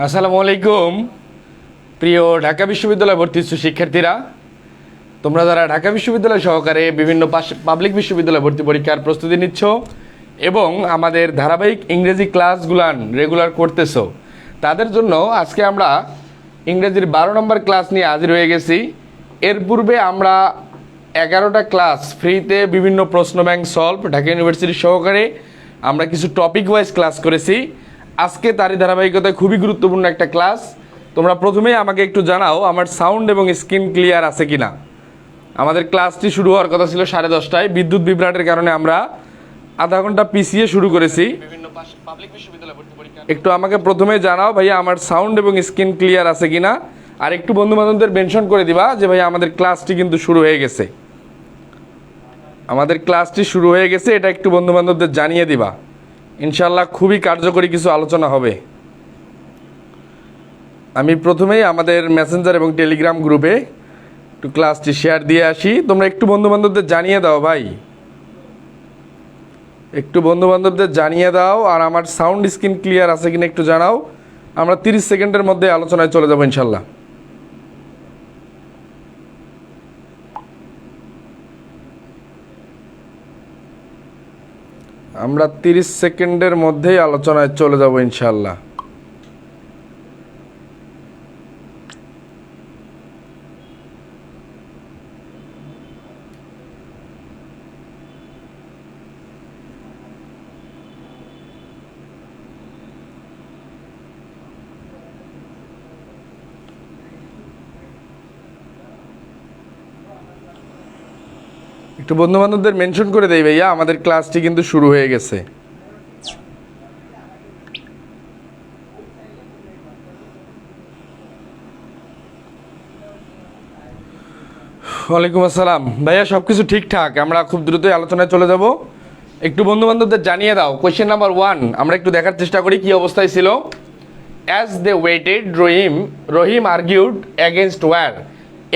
আসসালামু আলাইকুম। প্রিয় ঢাকা বিশ্ববিদ্যালয় ভর্তি ইচ্ছুক শিক্ষার্থীরা, তোমরা যারা ঢাকা বিশ্ববিদ্যালয় সহকারে বিভিন্ন পাবলিক বিশ্ববিদ্যালয় ভর্তি পরীক্ষার প্রস্তুতি নিচ্ছ এবং আমাদের ধারাবাহিক ইংরেজি ক্লাসগুলান রেগুলার করতেছো, তাদের জন্য আজকে আমরা ইংরেজির 12 নম্বর ক্লাস নিয়ে হাজির হয়ে গেছি। এর পূর্বে আমরা 11টা ক্লাস ফ্রিতে বিভিন্ন প্রশ্ন ব্যাংক সলভ ঢাকা ইউনিভার্সিটি সহকারে আমরা কিছু টপিক ওয়াইজ ক্লাস করেছি। আজকে তারই ধারাবাহিকতায় খুবই গুরুত্বপূর্ণ একটা ক্লাস। তোমরা প্রথমেই আমাকে একটু জানাও আমার সাউন্ড এবং স্ক্রিন ক্লিয়ার আছে কিনা। আমাদের ক্লাসটি শুরু হওয়ার কথা ছিল 10:30টায়, বিদ্যুৎ বিভ্রাটের কারণে আমরা আধা ঘন্টা পিছিয়ে শুরু করেছি। একটু আমাকে প্রথমে জানাও ভাইয়া আমার সাউন্ড এবং স্ক্রিন ক্লিয়ার আছে কিনা, আর একটু বন্ধু বান্ধবদের মেনশন করে দিবা যে ভাইয়া আমাদের ক্লাসটি কিন্তু শুরু হয়ে গেছে, আমাদের ক্লাসটি শুরু হয়ে গেছে, এটা একটু বন্ধু বান্ধবদের জানিয়ে দিবা। ইনশাল্লাহ খুবই কার্যকরী কিছু আলোচনা হবে। আমি প্রথমেই আমাদের মেসেঞ্জার এবং টেলিগ্রাম গ্রুপে একটু ক্লাসটি শেয়ার দিয়ে আসি। তোমরা একটু বন্ধু বান্ধবদের জানিয়ে দাও ভাই, একটু বন্ধু বান্ধবদের জানিয়ে দাও। আর আমার সাউন্ড স্ক্রিন ক্লিয়ার আছে কিনা একটু জানাও। আমরা 30 সেকেন্ডের মধ্যে আলোচনায় চলে যাবো ইনশাল্লাহ। আমরা 30 সেকেন্ডের মধ্যেই আলোচনায় চলে যাব ইনশাল্লাহ। একটু বন্ধু বান্ধবদের মেনশন করে দেই ভাইয়া, আমাদের ক্লাসটি কিন্তু শুরু হয়ে গেছে। ওয়ালাইকুম আসসালাম ভাইয়া, সব কিছু ঠিকঠাক, আমরা খুব দ্রুতই আলোচনায় চলে যাব। একটু বন্ধু বান্ধবদের জানিয়ে দাও। কোয়েশ্চেন নাম্বার 1 আমরা একটু দেখার চেষ্টা করি কি অবস্থায় ছিল। As they waited Rahim argued against war.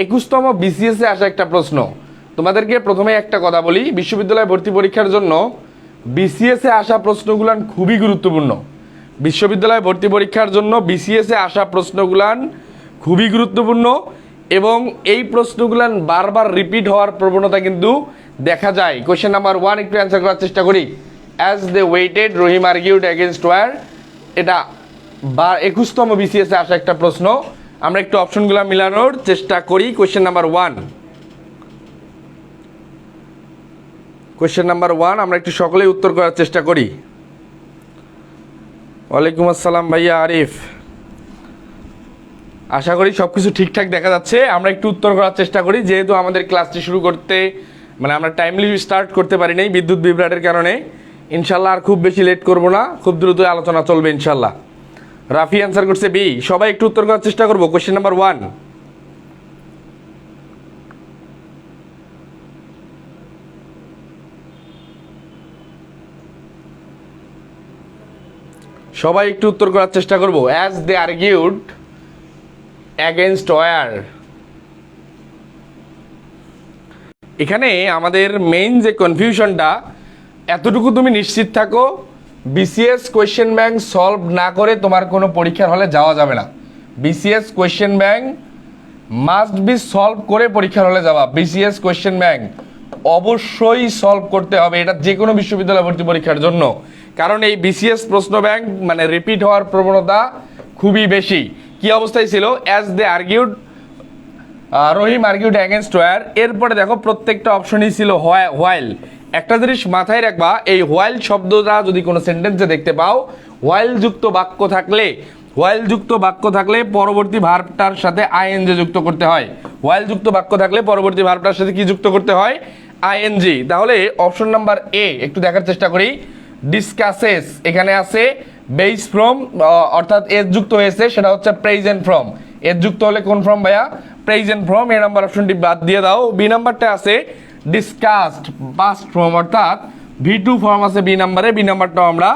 21তম বিসিএসে আসা একটা প্রশ্ন। তোমাদেরকে প্রথমে একটা কথা বলি, বিশ্ববিদ্যালয় ভর্তি পরীক্ষার জন্য বিসিএসে আসা প্রশ্নগুলান খুবই গুরুত্বপূর্ণ। বিশ্ববিদ্যালয় ভর্তি পরীক্ষার জন্য বিসিএসে আসা প্রশ্নগুলান খুবই গুরুত্বপূর্ণ এবং এই প্রশ্নগুলান বারবার রিপিট হওয়ার প্রবণতা কিন্তু দেখা যায়। কোয়েশ্চেন নাম্বার 1 একটু অ্যান্সার করার চেষ্টা করি। As they waited Rahim argued against war, এটা 21তম বিসিএসে আসা একটা প্রশ্ন। আমরা একটু অপশনগুলো মিলানোর চেষ্টা করি। কোয়েশ্চেন নাম্বার 1, কোয়েশ্চেন নাম্বার 1 আমরা একটু সকলেই উত্তর করার চেষ্টা করি। ওয়ালাইকুম আসসালাম ভাইয়া আরিফ, আশা করি সব কিছু ঠিকঠাক দেখা যাচ্ছে। আমরা একটু উত্তর করার চেষ্টা করি, যেহেতু আমাদের ক্লাসটি শুরু করতে আমরা টাইমলি স্টার্ট করতে পারি নাই বিদ্যুৎ বিভ্রাটের কারণে। ইনশাল্লাহ আর খুব বেশি লেট করব না, খুব দ্রুত আলোচনা চলবে ইনশাল্লাহ। রাফি অ্যান্সার করছে বি। সবাই একটু উত্তর করার চেষ্টা করবো। কোয়েশ্চেন নাম্বার 1, সবাই একটু উত্তর করার চেষ্টা করব। As they argued against war, এখানে আমাদের মেইন যে কনফিউশনটা, এতটুকু তুমি নিশ্চিত থাকো বিসিএস কোয়েশ্চেন ব্যাংক সলভ না করে তোমার কোনো পরীক্ষার হলে যাওয়া যাবে না। BCS question bank must be solve করে পরীক্ষার হলে যাওয়া। বিসিএস কোয়েশ্চেন ব্যাংক অবশ্যই সলভ করতে হবে, এটা যে কোনো বিশ্ববিদ্যালয় ভর্তি পরীক্ষার জন্য। কারণ এই বিসিএস প্রশ্ন ব্যাংক রিপিট হওয়ার প্রবণতা খুবই বেশি। কি অবস্থায় ছিল? As they argued Rahim argued against war. এরপরে দেখো প্রত্যেকটা অপশনই ছিল হোয়াইল। একটা জিনিস মাথায় রাখবা, এই হোয়াইল শব্দটা যদি কোনো সেন্টেন্সে দেখতে পাও, হোয়াইল যুক্ত বাক্য থাকলে পরবর্তী ভার্বটার সাথে আইএনজি যুক্ত করতে হয়। হোয়াইল যুক্ত বাক্য থাকলে পরবর্তী ভার্বটার সাথে কি যুক্ত করতে হয়? আইএনজি। তাহলে অপশন নাম্বার এ একটু দেখার চেষ্টা করি। ডিসকাসেস, এখানে আছে বেস ফ্রম, অর্থাৎ এস যুক্ত হয়েছে, সেটা হচ্ছে প্রেজেন্ট ফ্রম। এস যুক্ত হলে কোন ফর্ম ভাইয়া? Present form. এ নাম্বার অপশনটি বাদ দিয়ে দাও। বি নাম্বারটা আছে ডিসকাসড পাস্ট ফর্ম, অর্থাৎ V2 ফর্ম আছে বি নাম্বারে, বি নাম্বারটাও আমরা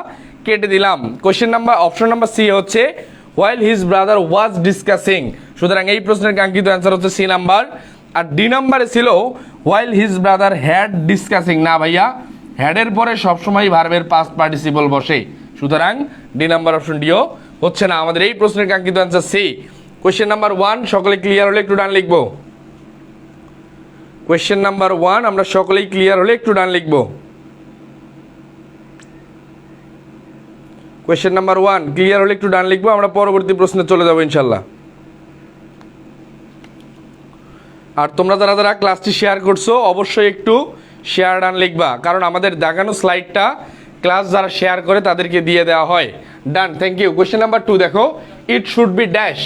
কেটে দিলাম। Question number option number C হচ্ছে while his brother was discussing. সুতরাং এই প্রশ্নের কাঙ্ক্ষিত অ্যান্সার হচ্ছে সি নাম্বার। আর ডি নাম্বারে ছিল while his brother had discussing. না ভাইয়া, হ্যাডের পরে সবসময় ভার্বের পাস্ট পার্টিসিপল বসে, সুতরাং ডি নাম্বার অপশনটিও হচ্ছে না। আমাদের এই প্রশ্নের কাঙ্ক্ষিত অ্যান্সার সি। কোয়েশ্চেন নাম্বার 1 সকলে ক্লিয়ার হলে একটু ডান লিখবো। কোয়েশ্চেন নাম্বার 1 আমরা সকলেই ক্লিয়ার হলে একটু ডান লিখবো। কোয়েশ্চেন নাম্বার 1 ক্লিয়ার হলে একটু ডান লিখবো, আমরা পরবর্তী প্রশ্নে চলে যাবো ইনশাল্লাহ। আর তোমরা যারা যারা ক্লাসটি শেয়ার করছো অবশ্যই একটু শেয়ার ডান লিখবা, কারণ আমাদের দেখানো স্লাইডটা ক্লাস যারা শেয়ার করে তাদেরকে দিয়ে দেওয়া হয়। ডান, থ্যাংক ইউ। কোয়েশ্চেন নাম্বার 2 দেখো, ইট শুড বি ড্যাশ।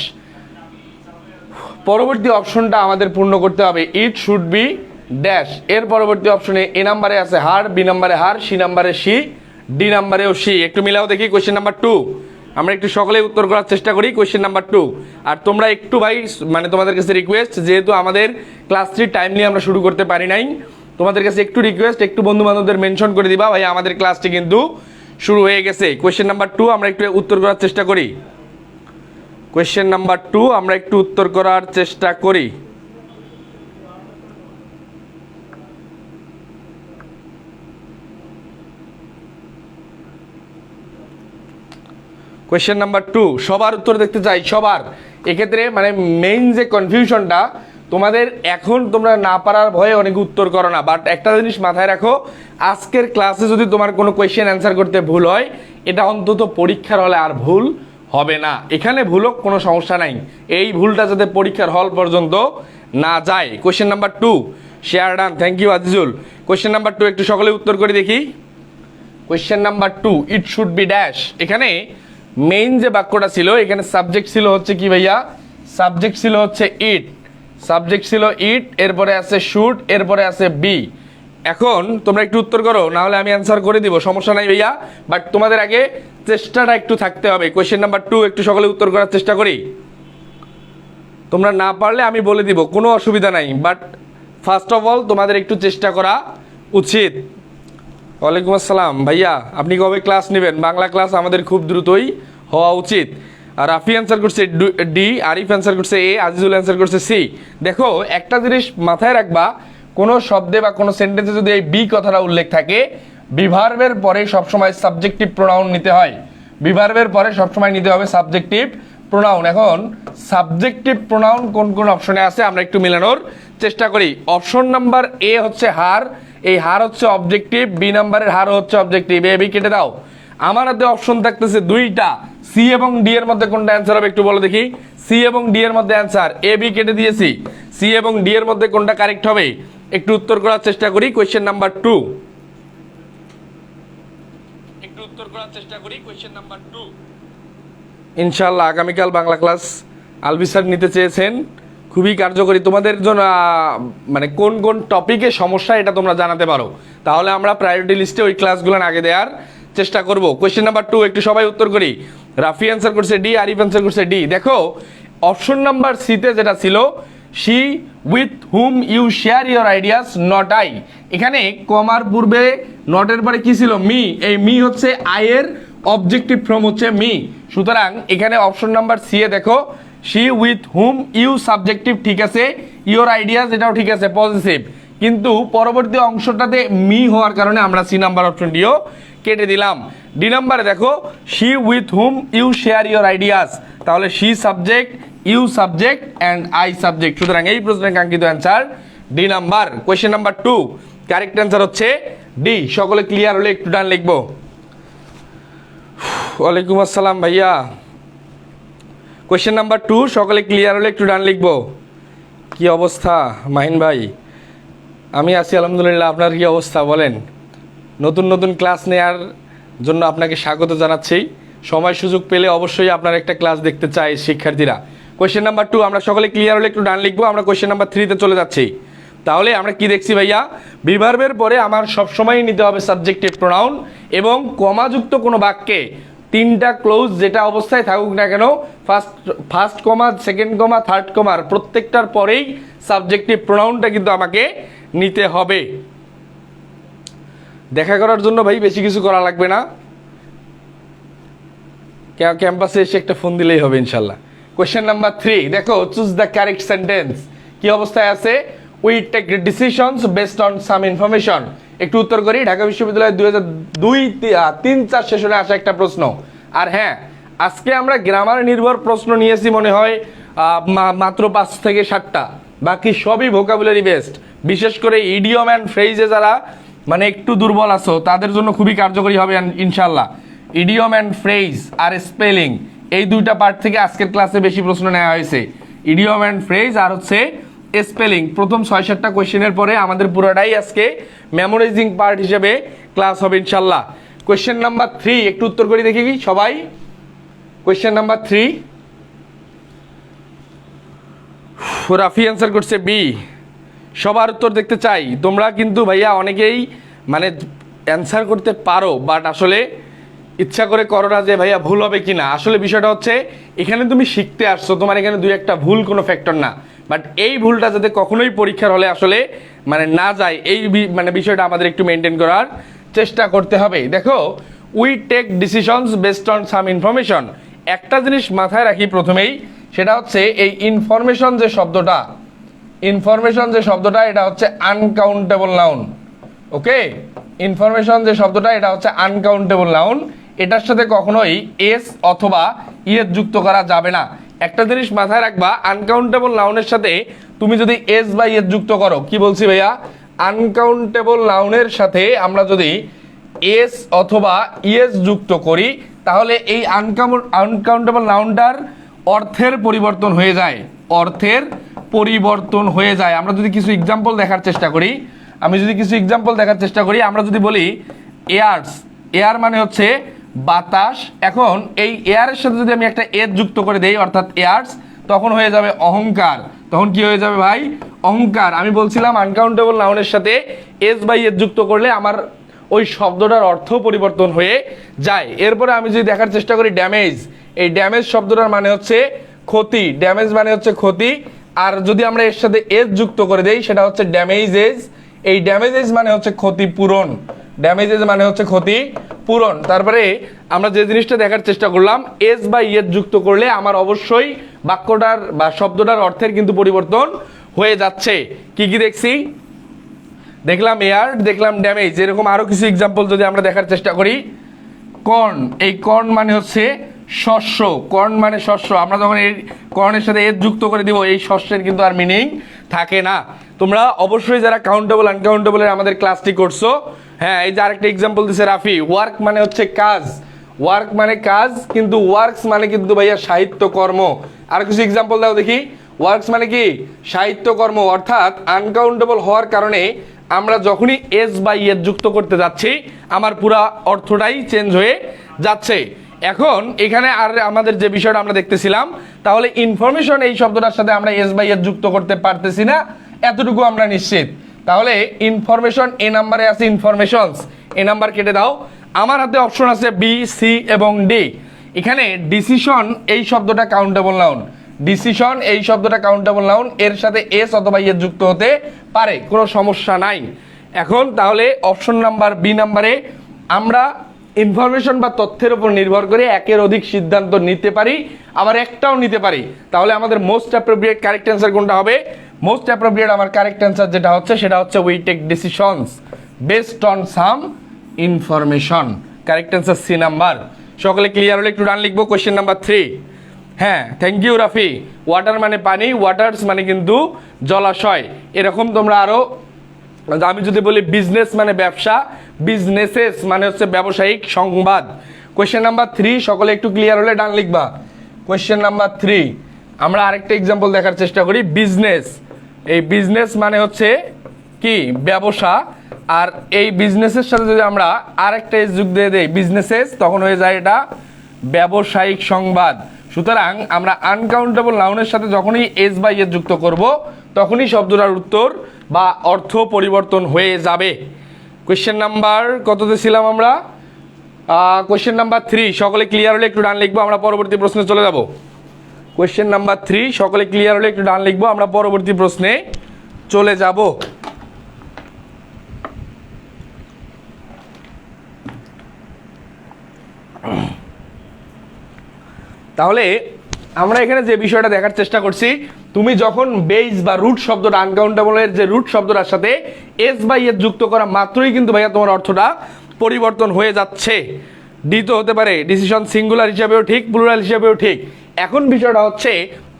পরবর্তী অপশনটা আমাদের পূর্ণ করতে হবে। ইট শুড বি ড্যাশ এর পরবর্তী অপশনে এ নাম্বারে আছে হার, বি নাম্বারে হার, সি নাম্বারে সি, ডি নাম্বারেও সি। একটু মিলাও দেখি। কোয়েশ্চেন নাম্বার 2 আমরা একটু সকলেই উত্তর করার চেষ্টা করি। Question number 2। আর তোমরা একটু ভাই মানে তোমাদের কাছে রিকোয়েস্ট, যেহেতু আমাদের ক্লাস 3 টাইমলি আমরা শুরু করতে পারি নাই, তোমাদের কাছে একটু রিকোয়েস্ট, একটু বন্ধু বান্ধবদের মেনশন করে দিবা ভাই আমাদের ক্লাসটি কিন্তু শুরু হয়ে গেছে। কোয়েশ্চেন নাম্বার 2 আমরা একটু উত্তর করার চেষ্টা করি। কোয়েশ্চেন নাম্বার 2 আমরা একটু উত্তর করার চেষ্টা করি। কোয়েশ্চেন নাম্বার 2 সবার উত্তর দেখতে চাই, সবার। এক্ষেত্রে মানে মেইন যে কনফিউশনটা তোমাদের, এখন তোমরা না পারার ভয়ে অনেক উত্তর করো না, বাট একটা জিনিস মাথায় রাখো, আজকের ক্লাসে যদি তোমার কোনো কোয়েশ্চেন অ্যান্সার করতে ভুল হয়, এটা অন্তত পরীক্ষার হলে আর ভুল হবে না। এখানে ভুল হোক কোনো সমস্যা নাই, এই ভুলটা যাতে পরীক্ষার হল পর্যন্ত না যায়। Question number 2 share done, thank you Azizul. Question number 2 একটু সকলে উত্তর করে দেখি। Question number 2 it should be dash. এখানে মেইন যে বাক্যটা ছিল, এখানে সাবজেক্ট ছিল হচ্ছে কি ভাইয়া, সাবজেক্ট ছিল হচ্ছে ইট, সাবজেক্ট ছিল ইট, এরপরে আছে শুড, এরপরে আছে বি। এখন তোমরা একটু উত্তর করো, না হলে আমি অ্যান্সার করে দিব, সমস্যা নাই ভাইয়া, বাট তোমাদের আগে চেষ্টাটা একটু থাকতে হবে। কোয়েশ্চেন নাম্বার 2 একটু সকলে উত্তর করার চেষ্টা করি। তোমরা না পারলে আমি বলে দিব, কোনো অসুবিধা নাই, বাট ফার্স্ট অফ অল তোমাদের একটু চেষ্টা করা উচিত। ওয়ালাইকুম আসসালাম ভাইয়া, আপনি কবে ক্লাস নেবেন? বাংলা ক্লাস আমাদের খুব দ্রুতই হওয়া উচিত। আর রাফি অ্যান্সার করছে ডি, আরিফ অ্যান্সার করছে এ, আজিজুল অ্যান্সার করছে সি। দেখো একটা জিনিস মাথায় রাখবা, কোনো শব্দে বা কোনো সেন্টেন্সে যদি এই বি কথাটা উল্লেখ থাকে, বিভার্বের পরে সবসময় সাবজেক্টিভ প্রোনাউন নিতে হয়। বিভার্বের পরে সবসময় নিতে হবে সাবজেক্টিভ প্রোনাউন। এখন সাবজেক্টিভ প্রোনাউন কোন কোন অপশনে আছে আমরা একটু মেলানোর চেষ্টা করি। অপশন নাম্বার এ হচ্ছে হার, এই হার হচ্ছে অবজেক্টিভ, বি নাম্বারের হার হচ্ছে অবজেক্টিভ। এ বি কেটে দাও। আমার হাতে অপশন থাকতেছে দুইটা, সি এবং ডি এর মধ্যে কোনটা অ্যান্সার হবে একটু বলো দেখি। সি এবং ডি এর মধ্যে অ্যান্সার, এ বি কেটে দিয়েছি, সি এবং ডি এর মধ্যে কোনটা কারেক্ট হবে একটু উত্তর করার চেষ্টা করি। কোয়েশ্চেন নাম্বার 2 একটু উত্তর করার চেষ্টা করি। কোয়েশ্চেন নাম্বার 2 ইনশাআল্লাহ আগামীকাল বাংলা ক্লাস আলবি স্যার নিতে চেয়েছেন, খুবই কার্যকরী তোমাদের জন্য। মানে কোন কোন টপিকে সমস্যা এটা তোমরা জানাতে পারো, তাহলে আমরা প্রায়োরিটি লিস্টে ওই ক্লাসগুলো আগে দেওয়ার চেষ্টা করব। কোয়েশ্চেন নাম্বার 2 একটু সবাই উত্তর করি। রাফি অ্যান্সার করছে ডি, আরিফ অ্যান্সার করছে ডি। দেখো অপশন নাম্বার সিতে যেটা ছিল, she with whom you share your ideas not I, এখানে কমার পূর্বে নটের পরে কি ছিল, মি। এই মি হচ্ছে আই এর অবজেক্টিভ ফর্ম হচ্ছে মি। সুতরাং এখানে অপশন নাম্বার সি এ দেখো, she with whom you subjective ঠিক আছে, ইউর আইডিয়াস এটাও ঠিক আছে পজিটিভ, কিন্তু পরবর্তী অংশটাতে মি হওয়ার কারণে আমরা সি নাম্বার অপশনটিও কেটে দিলাম। ডি নাম্বারে দেখো, she with whom you share your ideas, তাহলে she subject, you subject and I subject. সুতরাং এই প্রশ্নের কাঙ্ক্ষিত answer D number. Question number 2 correct answer হচ্ছে ডি। সকলে ক্লিয়ার হলে একটু ডান লিখবো। ওয়ালাইকুম আসসালাম ভাইয়া। কোয়েশ্চেন নাম্বার 2 সকলে ক্লিয়ার হলে একটু ডান লিখবো। কি অবস্থা মাহিন ভাই? আমি আছি আলহামদুলিল্লাহ, আপনার কি অবস্থা বলেন? নতুন নতুন ক্লাস নেওয়ার জন্য আপনাকে স্বাগত জানাচ্ছি। সময় সুযোগ পেলে অবশ্যই আপনার একটা ক্লাস দেখতে চাই শিক্ষার্থীরা। কোয়েশ্চেন নাম্বার 2 আমরা সকলে ক্লিয়ার হলে একটু ডান লিখবো। আমরা কোয়েশ্চেন নাম্বার 3 তে চলে যাচ্ছি। তাহলে আমরা কি দেখছি ভাইয়া, বিভার্বের পরে আমার সবসময় নিতে হবে সাবজেক্টিভ প্রোনাউন, এবং কমাযুক্ত কোনো বাক্যে তিনটা ক্লোজ যেটা অবস্থায় থাকুক না কেন, ফার্স্ট কমা, সেকেন্ড কমা, থার্ড কমার প্রত্যেকটার পরেই সাবজেক্টিভ প্রোনাউনটা কিন্তু আমাকে নিতে হবে। দেখা করার জন্য ভাই বেশি কিছু করা লাগবে না, ক্যাম্পাসে এসে একটা ফোন দিলেই হবে ইনশাল্লাহ। কোয়েশ্চেন নাম্বার 3 দেখো, চুজ দ্য কারেক্ট সেন্টেন্স। কি অবস্থায় আছে, we take decisions based on some information. একটু উত্তর করি। ঢাকা বিশ্ববিদ্যালয়ের 2002-3-4 সেশনে আসা একটা প্রশ্ন। আর হ্যাঁ, আজকে আমরা গ্রামার নির্ভর প্রশ্ন নিয়েছি মনে হয় মাত্র 5 থেকে 7টা, বাকি সবই ভোকাবুলারি বেসড। বিশেষ করে ইডিয়ম অ্যান্ড ফ্রেজে যারা মানে একটু দুর্বল আছো তাদের জন্য খুবই কার্যকরী হবে ইনশাল্লাহ। ইডিয়ম অ্যান্ড ফ্রেজ আর স্পেলিং এই দুইটা পার্ট থেকে আজকের ক্লাসে বেশি প্রশ্ন নেওয়া হয়েছে। ইডিয়ম অ্যান্ড ফ্রেজ আর হচ্ছে স্পেলিং। প্রথম 6-7টা কোয়েশ্চেনের পরে আমাদের পুরোটাই আজকে মেমোরাইজিং পার্ট হিসেবে ক্লাস হবে ইনশাল্লাহ। কোয়েশ্চেন নাম্বার 3 একটু উত্তর করে দেখি কি সবাই। কোয়েশ্চেন নাম্বার 3 রাফি অ্যান্সার করছে বি। সবার উত্তর দেখতে চাই। তোমরা কিন্তু ভাইয়া অনেকেই মানে অ্যান্সার করতে পারো, বাট আসলে ইচ্ছা করে করো না যে ভাইয়া ভুল হবে কি না। আসলে বিষয়টা হচ্ছে এখানে তুমি শিখতে আসছো, তোমার এখানে 2-1টা ভুল কোনো ফ্যাক্টর না, বাট এই ভুলটা যাতে কখনোই পরীক্ষার হলে আসলে মানে না যায়, এই মানে বিষয়টা আমাদের একটু মেনটেন করার চেষ্টা করতে হবে। দেখো, we take decisions based on some information. একটা জিনিস মাথায় রাখি প্রথমেই, সেটা হচ্ছে এই ইনফরমেশন যে শব্দটা এটা হচ্ছে আনকাউন্টেবল নাউন। ওকে, ইনফরমেশন যে শব্দটা এটা হচ্ছে আনকাউন্টেবল নাউন। এটার সাথে কখনোই এস অথবা ইয়েস যুক্ত করা যাবে না। একটা জিনিস মাথায় রাখবা, আনকাউন্টেবল নাউনের সাথে তুমি যদি এস বা ইয়েস যুক্ত করো, কি বলছি ভাইয়া, আনকাউন্টেবল নাউনের সাথে আমরা যদি এস অথবা ইয়েস যুক্ত করি তাহলে এই আনকাউন্টেবল নাউনটার অর্থের পরিবর্তন হয়ে যায়। আমরা যদি কিছু এক্সাম্পল দেখার চেষ্টা করি, আমরা যদি বলি এয়ার্স, এয়ার মানে হচ্ছে বাতাস। এখন এই এয়ারের সাথে যদি আমি একটা এস যুক্ত করে দেই অর্থাৎ এয়ার্স, তখন হয়ে যাবে অহংকার। তখন কি হয়ে যাবে ভাই, অহংকার। আমি বলছিলাম আনকাউন্টেবল নাউনের সাথে এস বা ইয়েস যুক্ত করলে আমার ওই শব্দটার অর্থ পরিবর্তন হয়ে যায়। এরপরে আমি যদি দেখার চেষ্টা করি ড্যামেজ, এই ড্যামেজ শব্দটার মানে হচ্ছে ক্ষতি, ড্যামেজ মানে হচ্ছে ক্ষতি। আর যদি আমরা এর সাথে এস যুক্ত করে দেই সেটা হচ্ছে ড্যামেজেস। এই ড্যামেজেস মানে হচ্ছে ক্ষতিপূরণ, তারপরে আমরা যে জিনিসটা দেখার চেষ্টা করলাম, এস বা ইয়েস যুক্ত করলে আমার অবশ্যই বাক্যটার বা শব্দটার অর্থের কিন্তু পরিবর্তন হয়ে যাচ্ছে। কি কি দেখছি, দেখলাম এয়ার, দেখলাম ড্যামেজ। এরকম আরো কিছু এক্সাম্পল যদি আমরা দেখার চেষ্টা করি, কর্ন, এই কর্ন মানে হচ্ছে শস্য, কর্ন মানে শস্য। আমরা যখন এই কর্নের সাথে এস যুক্ত করে দিব এই শস্যের কিন্তু আর মিনিং থাকে না। তোমরা অবশ্যই যারা কাউন্টেবল আনকাউন্টেবলের আমাদের ক্লাসটি করছো, হ্যাঁ, এই যে আরেকটা এক্সাম্পল দিছে রাফি, ওয়ার্ক মানে হচ্ছে কাজ, ওয়ার্ক মানে কাজ, কিন্তু ওয়ার্কস মানে কিন্তু ভাইয়া সাহিত্যকর্ম। আর কিছু এক্সাম্পল দাও দেখি। ওয়ার্কস মানে কি, সাহিত্যকর্ম। অর্থাৎ আনকাউন্টেবল হওয়ার কারণে আমরা যখনই এস বা ইয়েস যুক্ত করতে যাচ্ছি আমার পুরা অর্থটাই চেঞ্জ হয়ে যাচ্ছে। এখন এখানে আর আমাদের যে বিষয়টা আমরা দেখতেছিলাম, তাহলে ইনফরমেশন এই শব্দটার সাথে আমরা এস বা ইয়েস যুক্ত করতে পারতেছি না, এতটুকু আমরা নিশ্চিত। তাহলে ইনফরমেশন এ নাম্বারে আছে, ইনফরমেশনস, এ নাম্বার কেটে দাও। আমার হাতে অপশন আছে বি, সি এবং ডি। এখানে ডিসিশন এই শব্দটা কাউন্টেবল নাউন, ডিসিশন এই শব্দটা কাউন্টেবল নাউন, এর সাথে এস অথবা ইয়েস যুক্ত হতে পারে, কোনো সমস্যা নাই। এখন তাহলে অপশন নাম্বার বি নাম্বারে আমরা ইনফরমেশন বা তথ্যের উপর নির্ভর করে একের অধিক সিদ্ধান্ত নিতে পারি, আবার একটাও নিতে পারি। তাহলে আমাদের মোস্ট অ্যাপ্রোপ্রিয়েট কারেক্ট অ্যান্সার কোনটা হবে? মোস্ট অ্যাপ্রোপ্রিয়েট আমার কারেক্ট অ্যান্সার যেটা হচ্ছে সেটা হচ্ছে we take decisions based on some information. Correct answer C number. সকলে ক্লিয়ার হলে একটু ডান লিখবো। Question number 3। হ্যাঁ, থ্যাংক ইউ রাফি। ওয়াটার মানে পানি, ওয়াটার্স মানে কিন্তু জলাশয়। এরকম তোমরা আরো, আমি যদি বলি বিজনেস মানে ব্যবসা, বিজনেসেস মানে হচ্ছে ব্যবসায়িক সংবাদ। কোয়েশ্চেন নাম্বার 3, সকলে একটু ক্লিয়ার হলে ডান লিখবা। কোয়েশ্চেন নাম্বার 3, আমরা আরেকটা এক্সাম্পল দেখার চেষ্টা করি। বিজনেস, এই বিজনেস মানে হচ্ছে কি, ব্যবসা। আর এই বিজনেসের সাথে যদি আমরা আরেকটা এস যুক্ত দিয়ে দেই বিজনেসেস, তখন হয়ে যায় এটা ব্যবসায়িক সংবাদ। সুতরাং আমরা আনকাউন্টেবল নাউনের সাথে যখনই এস বা ইয়েস যুক্ত করব তখনই শব্দটার উত্তর বা অর্থ পরিবর্তন হয়ে যাবে। কোয়েশ্চেন নাম্বার কততে ছিলাম আমরা? কোয়েশ্চেন নাম্বার 3, সকলে ক্লিয়ার হলে একটু ডান লিখবো, আমরা পরবর্তী প্রশ্নে চলে যাব। কোয়েশ্চেন নাম্বার 3, সকলে ক্লিয়ার হলে একটু ডান লিখবো, আমরা পরবর্তী প্রশ্নে চলে যাব। তাহলে আমরা এখানে যে বিষয়টা দেখার চেষ্টা করছি, তুমি যখন বেস বা রুট শব্দটা, আনকাউন্টেবলের যে রুট শব্দটার সাথে এস বা ইয়েস যুক্ত করা মাত্রই কিন্তু ভাইয়া তোমার অর্থটা পরিবর্তন হয়ে যাচ্ছে। ডি তো হতে পারে, ডিসিশন সিঙ্গুলার হিসাবেও ঠিক, প্লুরাল হিসাবেও ঠিক। এখন বিষয়টা হচ্ছে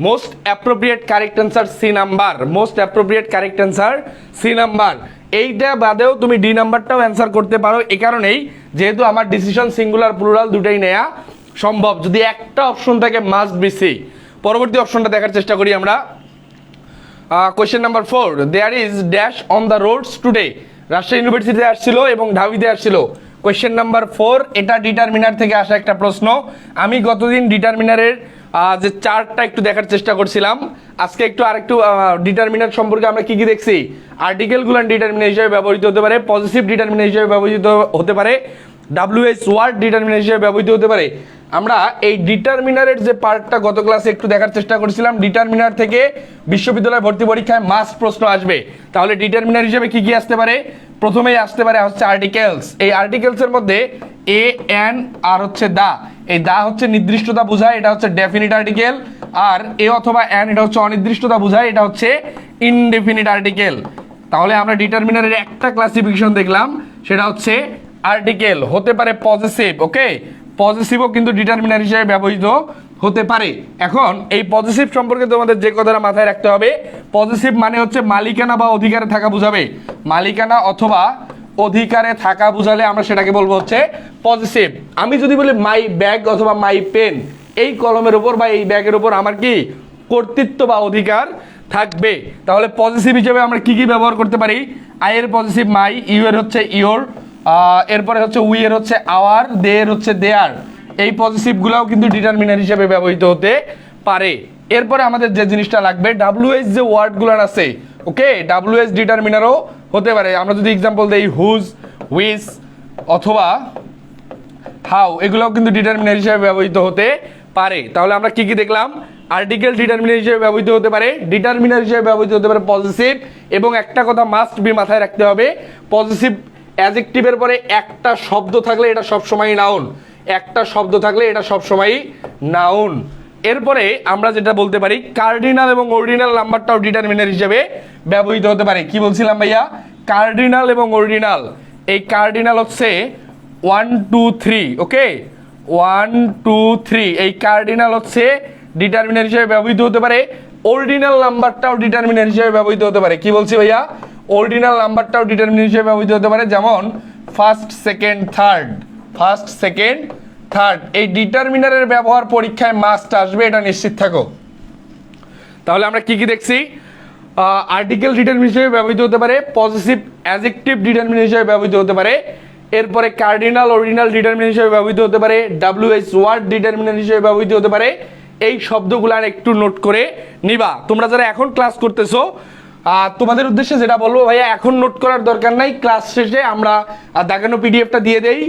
most appropriate correct answer C number, most appropriate correct answer C number. এইটা বাদেও তুমি ডি নাম্বারটাও অ্যান্সার করতে পারো, এই কারণেই যেহেতু আমার ডিসিশন সিঙ্গুলার প্লুরাল দুটাই নেওয়া সম্ভব। যদি একটা অপশন থাকে মাস্ট বি সি। পরবর্তী অপশনটা দেখার চেষ্টা করি আমরা। Question number 4, there is dash on the roads today. Rajshahi ইউনিভার্সিটিতে আসছিল এবং ঢাবিতে আসছিল। কোয়েশ্চেন নাম্বার 4, এটা ডিটারমিনার থেকে আসা একটা প্রশ্ন। আমি গতদিন ডিটারমিনারের যে চার্টটা একটু দেখার চেষ্টা করছিলাম, আজকে একটু আরেকটু ডিটারমিনার সম্পর্কে আমরা কি কি দেখছি। আর্টিকেলগুলো ডিটারমিনার হিসেবে ব্যবহৃত হতে পারে, পজিটিভ ডিটারমিনার হিসেবে ব্যবহৃত হতে পারে, WH ওয়ার্ড ডিটারমিনার হিসেবে ব্যবহৃত হতে পারে। আমরা এই ডিটারমিনারের যে পার্টটা গত ক্লাসে একটু দেখার চেষ্টা করেছিলাম, ডিটারমিনার থেকে বিশ্ববিদ্যালয় ভর্তি পরীক্ষায় মাস্ট প্রশ্ন আসবে। তাহলে ডিটারমিনার হিসেবে কি কি আসতে পারে? প্রথমেই আসতে পারে হচ্ছে আর্টিকেলস। এই আর্টিকেলসের মধ্যে এ, এন আর হচ্ছে দা। এই দা হচ্ছে নির্দিষ্টতা বোঝায়, এটা হচ্ছে ডেফিনিট আর্টিকেল। আর এ অথবা এন এটা হচ্ছে অনির্দিষ্টতা বোঝায়, এটা হচ্ছে ইনডেফিনিট আর্টিকেল। তাহলে আমরা ডিটারমিনারের একটা ক্লাসিফিকেশন দেখলাম, সেটা হচ্ছে আর্টিকেল হতে পারে পজিটিভ। ওকে, পজিটিভও কিন্তু ডিটারমিনার হিসেবে ব্যবহৃত হতে পারে। এখন এই পজিটিভ সম্পর্কে তোমাদের যে কথাটা মাথায় রাখতে হবে, পজিটিভ মানে হচ্ছে মালিকানা বা অধিকারে থাকা বোঝাবে। মালিকানা অথবা অধিকারে থাকা বোঝালে আমরা সেটাকে বলবো হচ্ছে পজিটিভ। আমি যদি বলি মাই ব্যাগ অথবা মাই পেন, এই কলমের উপর বা এই ব্যাগের উপর আমার কি কর্তৃত্ব বা অধিকার থাকবে। তাহলে পজিটিভ হিসেবে আমরা কি কি ব্যবহার করতে পারি? আই এর পজিটিভ মাই, ইউ এর হচ্ছে ইওর, এরপরে হচ্ছে উই এর হচ্ছে আওয়ার, দে এর হচ্ছে দেয়ার। এই পজিটিভগুলোও কিন্তু ডিটারমিনার হিসেবে ব্যবহৃত হতে পারে। এরপরে আমাদের যে জিনিসটা লাগবে, WH যে ওয়ার্ডগুলো আছে, ওকে, WH ডিটারমিনারও হতে পারে। আমরা যদি এক্সাম্পল দেই হুজ, হুইচ অথবা হাউ, এগুলোও কিন্তু ডিটারমিনার হিসেবে ব্যবহৃত হতে পারে। তাহলে আমরা কি কি দেখলাম? আর্টিকেল ডিটারমিনার হিসেবে ব্যবহৃত হতে পারে, ডিটারমিনার হিসেবে ব্যবহৃত হতে পারে পজিটিভ। এবং একটা কথা মাস্ট বি মাথায় রাখতে হবে, পজিটিভ অ্যাডজেক্টিভের পরে একটা শব্দ থাকলে এটা সবসময় নাউন, একটা শব্দ থাকলে এটা সবসময় নাউন। এরপরে আমরা যেটা বলতে পারি, কার্ডিনাল এবং অর্ডিনাল নাম্বারটাও ডিটারমিনার হিসেবে ব্যবহৃত হতে পারে। কি বলছিলাম ভাইয়া? কার্ডিনাল এবং অর্ডিনাল। এই কার্ডিনাল হচ্ছে 1 2 3, ওকে, 1 2 3। এই কার্ডিনাল হচ্ছে ডিটারমিনার হিসেবে ব্যবহৃত হতে পারে। অর্ডিনাল নাম্বারটাও ডিটারমিনার হিসেবে ব্যবহৃত হতে পারে। কি বলছি ভাইয়া? অর্ডিনাল নাম্বারটাও ডিটারমিনার হিসেবে ব্যবহৃত হতে পারে, যেমন first, second, third. First, second, third. এই ডিটারমিনারের ব্যবহার পরীক্ষায় মাস্ট আসবে, এটা নিশ্চিত থাকো। তাহলে আমরা কি কি দেখছি? আর্টিকেল ডিটারমিনার হিসেবে ব্যবহৃত হতে পারে, পজিটিভ অ্যাডজেক্টিভ ডিটারমিনার হিসেবে ব্যবহৃত হতে পারে, এরপরে কার্ডিনাল অর্ডিনাল ডিটারমিনার হিসেবে ব্যবহৃত হতে পারে, WH ওয়ার্ড ডিটারমিনার হিসেবে ব্যবহৃত হতে পারে। এই শব্দগুলো একটু নোট করে নিবা। তোমরা যারা এখন ক্লাস করতেছো, তোমাদের উদ্দেশ্যে যেটা বলবো ভাইয়া, এখন নোট করার দরকার নাই, ক্লাস শেষে আমরা দেখানো পিডিএফটা দিয়ে দেই।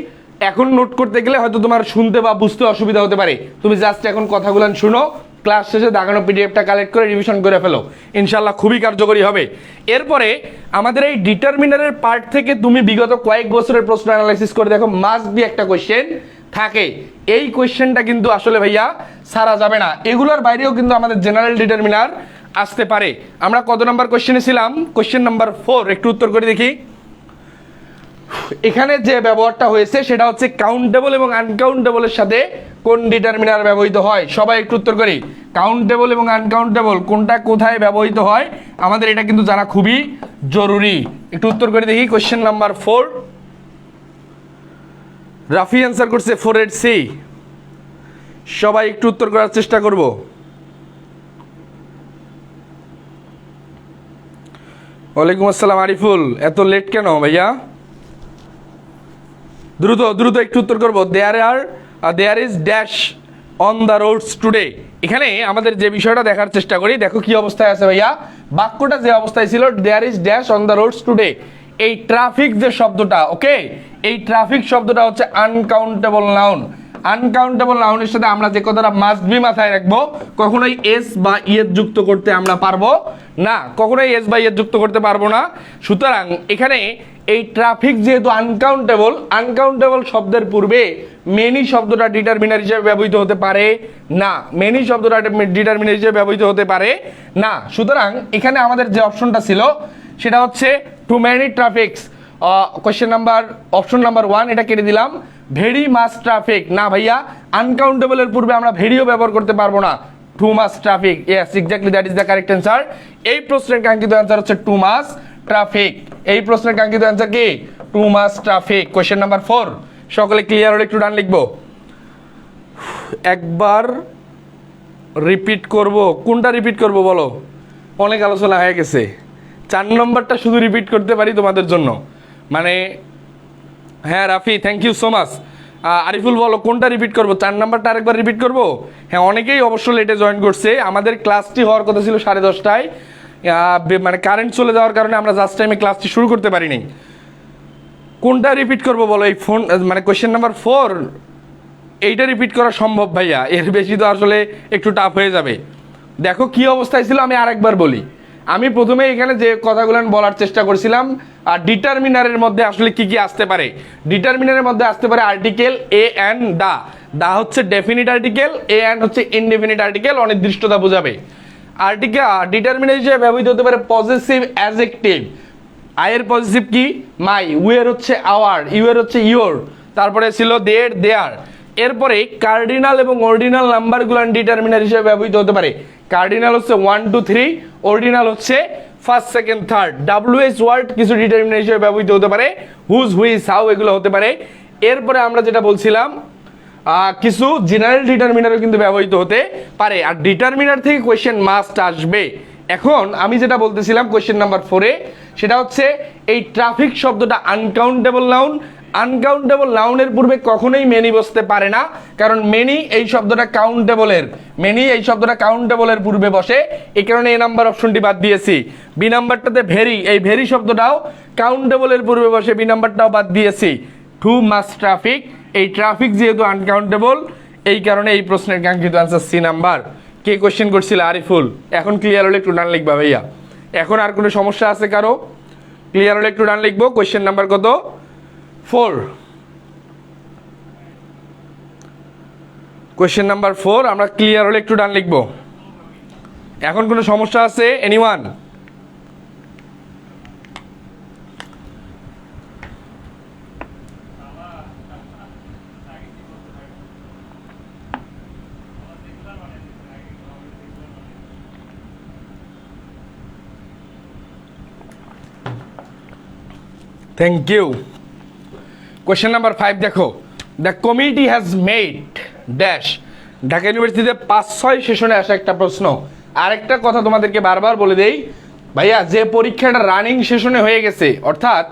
এখন নোট করতে গেলে হয়তো তোমার শুনতে বা বুঝতে অসুবিধা হতে পারে, তুমি জাস্ট এখন কথাগুলো শুনো, ক্লাস শেষে দেখানো পিডিএফটা কালেক্ট করে রিভিশন করে ফেলো, ইনশাল্লাহ খুবই কার্যকরী হবে। এরপরে আমাদের এই ডিটারমিনারের পার্ট থেকে তুমি বিগত কয়েক বছরের প্রশ্ন অ্যানালাইসিস করে দেখো, মাস্ট বি একটা কোয়েশ্চেন থাকে। এই কোয়েশ্চেনটা কিন্তু আসলে ভাইয়া সারা যাবে না। এগুলোর বাইরেও কিন্তু আমাদের জেনারেল ডিটারমিনার আসতে পারে। আমরা কত নাম্বার কোয়েশ্চেনে ছিলাম? Question number 4। একটু উত্তর করে দেখি। এখানে যে ব্যবহারটা হয়েছে সেটা হচ্ছে কাউন্টেবল এবং আনকাউন্টেবলের সাথে কোন ডিটারমিনার ব্যবহৃত হয়। সবাই একটু উত্তর করি, কাউন্টেবল এবং আনকাউন্টেবল কোনটা কোথায় ব্যবহৃত হয়, আমাদের এটা কিন্তু জানা খুবই জরুরি। একটু উত্তর করে দেখি। কোয়েশ্চেন নাম্বার 4, রাফি অ্যান্সার করছে 4-8C। সবাই একটু উত্তর করার চেষ্টা করব। ওয়ালাইকুম আসসালাম আরিফুল, এত লেট কেন ভাইয়া? দ্রুত দ্রুত একটু উত্তর করবো। There is dash on the roads today. এখানে আমাদের যে বিষয়টা দেখার চেষ্টা করি, দেখো কি অবস্থায় আছে ভাইয়া। বাক্যটা যে অবস্থায় ছিল, there is dash on the roads today, এই ট্রাফিক যে শব্দটা, ওকে, এই ট্রাফিক শব্দটা হচ্ছে আনকাউন্টেবল নাউন। আনকাউন্টেবল নাউনের সাথে আমরা যে কথাটা মাস্ট বি মাথায় রাখবো, কখনোই এস বা ইয়ের যুক্ত করতে আমরা পারবো না, কখনোই এস বা ইয়ের যুক্ত করতে পারবো না। সুতরাং এখানে এই ট্রাফিক যেহেতু আনকাউন্টেবল, আনকাউন্টেবল শব্দের পূর্বে মেনি শব্দটা ডিটারমিনার হিসেবে ব্যবহৃত হতে পারে না, মেনি শব্দটা ডিটারমিনার হিসেবে ব্যবহৃত হতে পারে না। সুতরাং এখানে আমাদের যে অপশনটা ছিল সেটা হচ্ছে too many traffics. Question number, option number 1 এটা কেটে দিলাম। ভেরি মাস ট্রাফিক, না ভাইয়া, আনকাউন্টেবলের পূর্বে আমরা ভেরিও ব্যবহার করতে পারবো না, too much traffic. Yes, exactly, that is the correct answer. এই প্রশ্নের কাঙ্ক্ষিত অ্যান্সার হচ্ছে টু মাস ট্রাফিক। এই প্রশ্নের কাঙ্ক্ষিত অ্যান্সার কি? Two much traffic. Question number 4, সকলে ক্লিয়ার হলে একটু ডান লিখবো। একবার রিপিট করব, কোনটা রিপিট করব বলো? অনেক আলোচনা হয়ে গেছে, 4 নম্বরটা শুধু রিপিট করতে পারি তোমাদের জন্য, মানে হ্যাঁ Rafi, thank you so much. Ariful বলো কোনটা রিপিট করব? 4 নাম্বারটা আরেকবার রিপিট করব? হ্যাঁ, অনেকেই অবশ্য লেটে জয়েন করছে, আমাদের ক্লাসটি হওয়ার কথা ছিল 10:30টায়, মানে কারেন্ট চলে যাওয়ার কারণে আমরা জাস্ট টাইমে ক্লাসটি শুরু করতে পারিনি। কোনটা রিপিট করব বলো? এই ফোন মানে কোয়েশ্চেন নাম্বার 4 এইটা রিপিট করা সম্ভব ভাইয়া, এর বেশি তো আসলে একটু টাফ হয়ে যাবে। দেখো কি অবস্থায় ছিল, আমি আরেকবার বলি। আমি প্রথমে এখানে যে কথাগুলো বলার চেষ্টা করছিলাম, আর ডিটারমিনারের মধ্যে আসলে কি কি আসতে পারে। ডিটারমিনারের মধ্যে আসতে পারে article a and the. The হচ্ছে ডেফিনিট আর্টিকেল, এ অ্যান্ড হচ্ছে ইনডেফিনিট আর্টিকেল, অনির্দিষ্টতা বোঝাবে। আর্টিকেল ডিটারমিনার হিসেবে ব্যবহৃত হতে পারে পজেসিভ অ্যাডজেক্টিভ। আয়ের পজিটিভ কি? মাই, উয়ের হচ্ছে আওয়ার, ইউয়ের হচ্ছে ইয়োর, তারপরে ছিল দেয়ার, দেয়ার। এরপরে কার্ডিনাল এবং অর্ডিনাল নাম্বারগুলো ডিটারমিনার হিসেবে ব্যবহৃত হতে পারে। কার্ডিনাল হচ্ছে 1 2 3, অর্ডিনাল হচ্ছে first second third. WH word কিছু ডিটারমিনার হিসেবে ব্যবহৃত হতে পারে, হুজ, হুইজ, হাউ এগুলো হতে পারে। এরপরে আমরা যেটা বলছিলাম কিছু জেনারেল ডিটারমিনারও কিন্তু ব্যবহৃত হতে পারে, আর ডিটারমিনার থেকে কোয়েশ্চেন মাস্ট আসবে। এখন আমি যেটা বলতেছিলাম কোয়েশ্চেন নাম্বার 4-এ, সেটা হচ্ছে এই ট্রাফিক শব্দটা আনকাউন্টেবল নাউন। আনকাউন্টেবল নাউনের পূর্বে কখনোই মেনি বসতে পারে না, কারণ মেনি এই শব্দটা কাউন্টেবলের, মেনি এই শব্দটা কাউন্টেবলের পূর্বে বসে, এই কারণে এ নাম্বার অপশনটি বাদ দিয়েছি। বি নাম্বারটাতে ভেরি, এই ভেরি শব্দটাও কাউন্টেবলের পূর্বে বসে, বি নাম্বারটাও বাদ দিয়েছি। টু মাস ট্রাফিক, এই ট্রাফিক যেহেতু আনকাউন্টেবল, এই কারণে এই প্রশ্নের কাঙ্ক্ষিত আনসার সি নাম্বার। কে কোয়েশ্চেন করছিল? আরিফুল। এখন ক্লিয়ার হলে একটু ডান লিখবা ভাইয়া। এখন আর কোনো সমস্যা আছে কারো? ক্লিয়ার হলে একটু ডান লিখবো। কোয়েশ্চেন নাম্বার কত? 4। কোয়েশ্চেন নাম্বার 4 আমরা ক্লিয়ার হলে একটু ডান লিখবো। এখন কোনো সমস্যা আছে anyone? Thank you. Question number 5 দেখো, the committee has made dash. Dhaka ইউনিভার্সিটিতে 5-6 সেশনে আসা একটা প্রশ্ন। আরেকটা কথা তোমাদেরকে বারবার বলে দেই ভাইয়া, যে পরীক্ষাটা রানিং সেশনে হয়ে গেছে, অর্থাৎ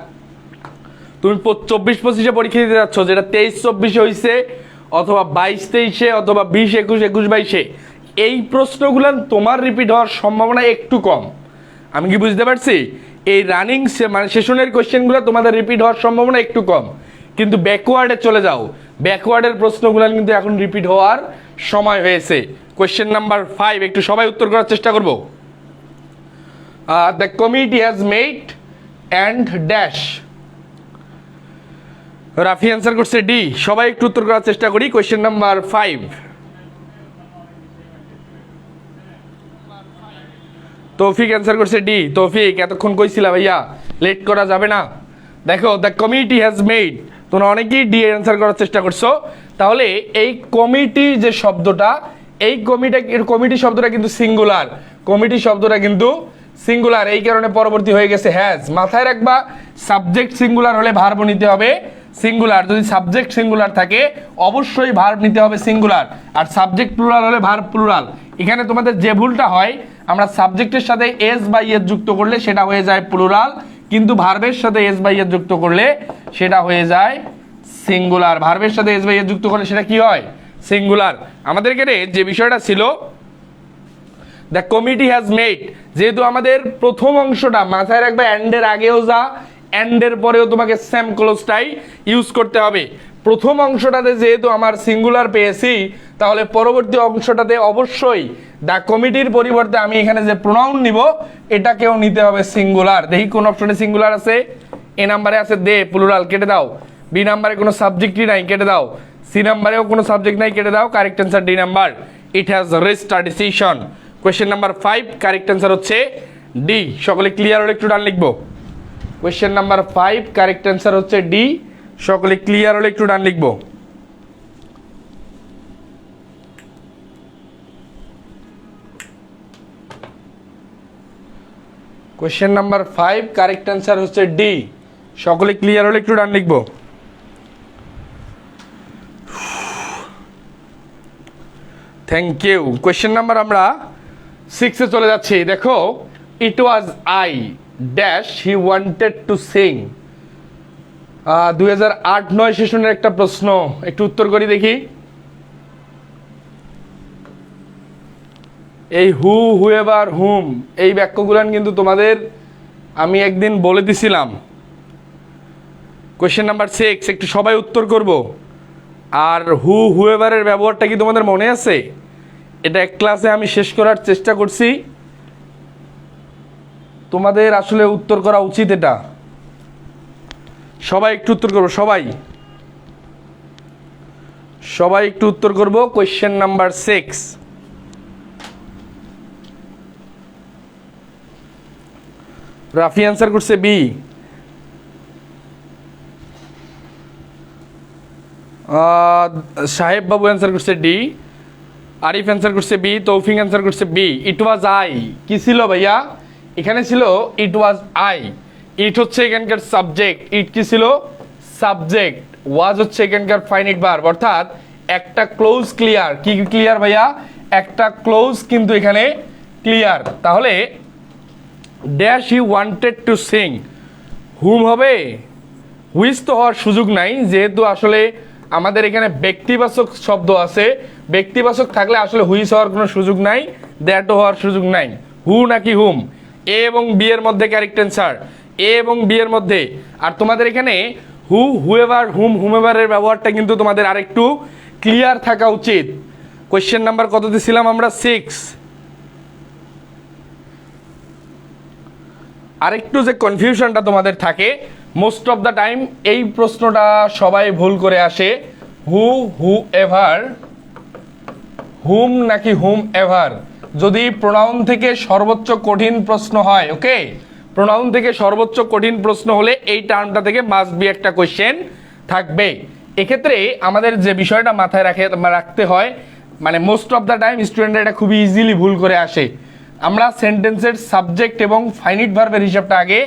তুমি 24-25-এ পরীক্ষা দিতে যাচ্ছ, যেটা 23-24-এ হয়েছে, অথবা 22-23-এ, অথবা 20-21, 21-22-এ, এই প্রশ্নগুলো তোমার রিপিট হওয়ার সম্ভাবনা একটু কম। আমি কি বুঝতে পারছি? এই রানিং মানে সেশনের কোয়েশ্চেনগুলো তোমাদের রিপিট হওয়ার সম্ভাবনা একটু কম, কিন্তু ব্যাকওয়ার্ডে চলে যাও, ব্যাকওয়ার্ডের প্রশ্নগুলো কিন্তু এখন রিপিট হওয়ার সময় হয়েছে। কোয়েশ্চেন নাম্বার 5 একটু সবাই উত্তর করার চেষ্টা করবো। The committee has made and dash. Rafi answer করছে ডি। সবাই একটু উত্তর করার চেষ্টা করি। কোয়েশ্চেন নাম্বার 5, তৌফিক অ্যান্সার করছে ডি। তৌফিক, এতক্ষণ কইছিলা ভাইয়া, লেট করা যাবে না। দেখো, দ্য কমিটি হ্যাজ মেড, তোমরা অনেকেই ডি অ্যান্সার করার চেষ্টা করছো। তাহলে এই কমিটি যে শব্দটা, এই কমিটি শব্দটা কিন্তু সিঙ্গুলার, কমিটি শব্দটা কিন্তু সিঙ্গুলার, এই কারণে পরবর্তী হয়ে গেছে হ্যাজ। মাথায় রাখবা, সাবজেক্ট সিঙ্গুলার হলে ভার্ব নিতে হবে সিঙ্গুলার, যদি সাবজেক্ট সিঙ্গুলার থাকে অবশ্যই ভার্ব নিতে হবে সিঙ্গুলার, আর সাবজেক্ট প্লুরাল হলে ভার্ব প্লুরাল। এখানে তোমাদের যে ভুলটা হয়, আমরা সাবজেক্টের সাথে এস বা ইয়েস যুক্ত করলে সেটা হয়ে যায় প্লুরাল, কিন্তু ভার্বের সাথে এস বা ইয়েস যুক্ত করলে সেটা হয়ে যায় সিঙ্গুলার। ভার্বের সাথে এস বা ইয়েস যুক্ত করলে সেটা কি হয়? সিঙ্গুলার। আমাদের এখানে যে বিষয়টা ছিল, দ্য কমিটি হ্যাজ মেড, যেহেতু আমাদের প্রথম অংশটা মাথায় রাখবে, অ্যান্ডের আগেও যা, অ্যান্ডের পরেও তোমাকে সেম ক্লোজটাই ইউজ করতে হবে। প্রথম অংশটাতে যেহেতু আমার সিঙ্গুলার পেয়েছি, তাহলে পরবর্তী অংশটাতে অবশ্যই দ্য কমিটির পরিবর্তে আমি এখানে যে প্রোনাউন নিব, এটাকেও নিতে হবে সিঙ্গুলার। দেখি কোন অপশনে সিঙ্গুলার আছে। এ নাম্বারে আছে দে, প্লুরাল, কেটে দাও। বি নাম্বারে কোনো সাবজেক্টই নাই, কেটে দাও। সি নাম্বারেও কোনো সাবজেক্ট নাই, কেটে দাও। Correct answer D number, it has reached a decision. Question number 5 correct answer হচ্ছে ডি। সকলে ক্লিয়ার হলে একটু ডান লিখবো। কোয়েশ্চেন নাম্বার 5 কারেক্ট অ্যান্সার হচ্ছে ডি। সকলে ক্লিয়ার হলে একটু ডান লিখবো। কোয়েশ্চেন নাম্বার 5 কারেক্ট অ্যান্সার হচ্ছে ডি। সকলে ক্লিয়ার হলে একটু ডান লিখবো। Thank you. কোয়েশ্চেন নাম্বার আমরা 6-এ চলে যাচ্ছি। দেখো, it was I dash he wanted to sing. 2008-9 সেশনের একটা প্রশ্ন, একটু উত্তর করি দেখি। এই হু, হুএভার, হুম, এই বাক্যগুলান কিন্তু তোমাদের আমি একদিন বলে দিছিলাম। কোয়েশ্চেন নাম্বার 6 একটু সবাই উত্তর করব। আর হু, হুএভারের ব্যবহারটা কি তোমাদের মনে আছে? এটা এক ক্লাসে আমি শেষ করার চেষ্টা করছি, তোমাদের আসলে উত্তর করা উচিত। এটা সবাই একটু উত্তর করবো, সবাই একটু উত্তর করব। কোয়েশ্চেন নাম্বার 6, রাফি অ্যান্সার করছে বি। সাহেব বাবু অ্যান্সার করছে ডি। আরিফ অ্যান্সার করছে বি। তৌফিক অ্যান্সার করছে বি। ইট ওয়াজ আই কি ছিল ভাইয়া? এখানে ছিল ইট ওয়াজ আই। ইট হচ্ছে এখানকার সাবজেক্ট। ইট কি ছিল? সাবজেক্ট। ওয়াজ হচ্ছে এখানকার ফাইনাইট ভার্ব, অর্থাৎ একটা ক্লোজ ক্লিয়ার। কি ক্লিয়ার ভাইয়া? একটা ক্লোজ কিন্তু এখানে ক্লিয়ার। তাহলে dash he wanted to sing, whom হবে? হুইচ তো হওয়ার সুযোগ নাই, যেহেতু আসলে আমাদের এখানে ব্যক্তিবাচক শব্দ আছে। ব্যক্তিবাচক থাকলে আসলে হুইচ হওয়ার কোনো সুযোগ নাই, দ্যাটও হওয়ার সুযোগ নাই। হু নাকি হুম? এ এবং বি এর মধ্যে কারেক্ট অ্যান্সার, এ এবং বি এর মধ্যে। আর তোমাদের এখানে হু, হুএভার, হুম, হুমেভারের ব্যবহারটা কিন্তু তোমাদের আরেকটু ক্লিয়ার থাকা উচিত। কোয়েশ্চেন নাম্বার কততে ছিলাম আমরা? 6। আরেকটু যে কনফিউশনটা তোমাদের থাকে মোস্ট অফ দ্য টাইম, এই প্রশ্নটা সবাই ভুল করে আসে। হু, হু এভার, হুম নাকি হুম এভার। যদি প্রোনাউন থেকে সর্বোচ্চ কঠিন প্রশ্ন হয়, ওকে, প্রোনাউন থেকে সর্বোচ্চ কঠিন প্রশ্ন হলে এই টার্মটা থেকে মাস্ট বি একটা কোয়েশ্চেন থাকবে। এক্ষেত্রে আমাদের যে বিষয়টা মাথায় রাখতে হয়, মানে মোস্ট অফ দ্য টাইম স্টুডেন্টরা এটা খুবই ইজিলি ভুল করে আসে। আমরা সেন্টেন্সের সাবজেক্ট এবং ফাইনিট ভার্বের হিসাবটা আগে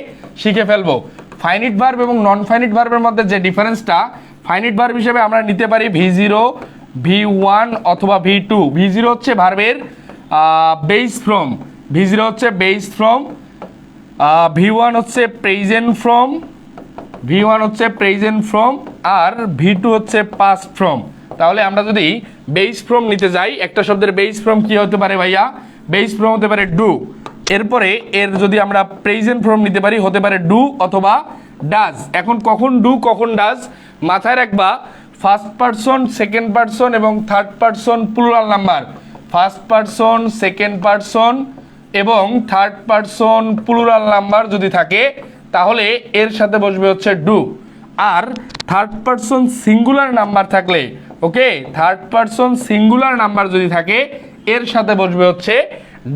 শিখে ফেলবো। ফাইনিট ভার্ব এবং নন ফাইনিট ভার্বের মধ্যে যে ডিফারেন্সটা, ফাইনিট ভার্ব হিসেবে আমরা নিতে পারি V0, V1 অথবা V2। V0 হচ্ছে ভার্বের বেস ফ্রম, V0 হচ্ছে বেস ফ্রম। V1 হচ্ছে প্রেজেন্ট ফ্রম, V1 হচ্ছে প্রেজেন্ট ফ্রম, আর V2 হচ্ছে পাস্ট ফ্রম। তাহলে আমরা যদি বেস ফ্রম নিতে যাই, একটা শব্দের বেস ফ্রম কি হতে পারে ভাইয়া? বেস ফ্রম হতে পারে ডু। এরপরে এর যদি আমরা প্রেজেন্ট ফর্ম নিতে পারি, হতে পারে ডু অথবা ডাজ। এখন কখন ডু কখন ডাজ মাথায় রাখবা। ফার্স্ট পারসন, সেকেন্ড পারসন এবং third person plural number. First person, second person এবং থার্ড পারসন প্লুরাল নাম্বার যদি থাকে, তাহলে এর সাথে বসবে হচ্ছে ডু। আর থার্ড পারসন সিঙ্গুলার নাম্বার থাকলে, okay, third person singular number যদি থাকে, এর সাথে বসবে হচ্ছে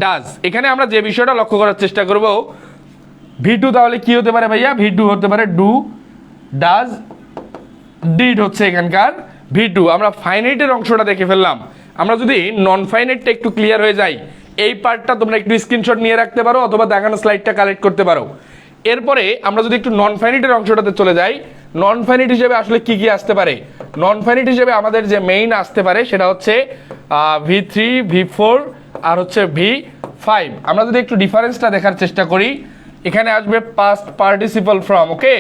ডাজ। এখানে আমরা যে বিষয়টা লক্ষ্য করার চেষ্টা করব, V2 তাহলে কি হতে পারে ভাইয়া? V2 হতে পারে ডু, ডাজ, ডিড হচ্ছে এখানকার V2। আমরা ফাইনাইটের অংশটা দেখে ফেললাম। আমরা যদি নন ফাইনাইটটা একটু ক্লিয়ার হয়ে যায়, এই পার্টটা তোমরা একটু স্ক্রিনশট নিয়ে রাখতে পারো অথবা দেখানো স্লাইডটা কালেক্ট করতে পারো। এরপরে আমরা যদি একটু নন ফাইনাইটের অংশটাতে চলে যাই, নন ফাইনাইট হিসেবে আসলে কি কি আসতে পারে? নন ফাইনাইট হিসেবে আমাদের যে মেইন আসতে পারে সেটা হচ্ছে V3, V4 আর হচ্ছে V5। আমরা যদি একটু ডিফারেন্সটা দেখার চেষ্টা করি, এখানে আসবে পাস্ট পার্টিসিপল ফ্রম, ওকে,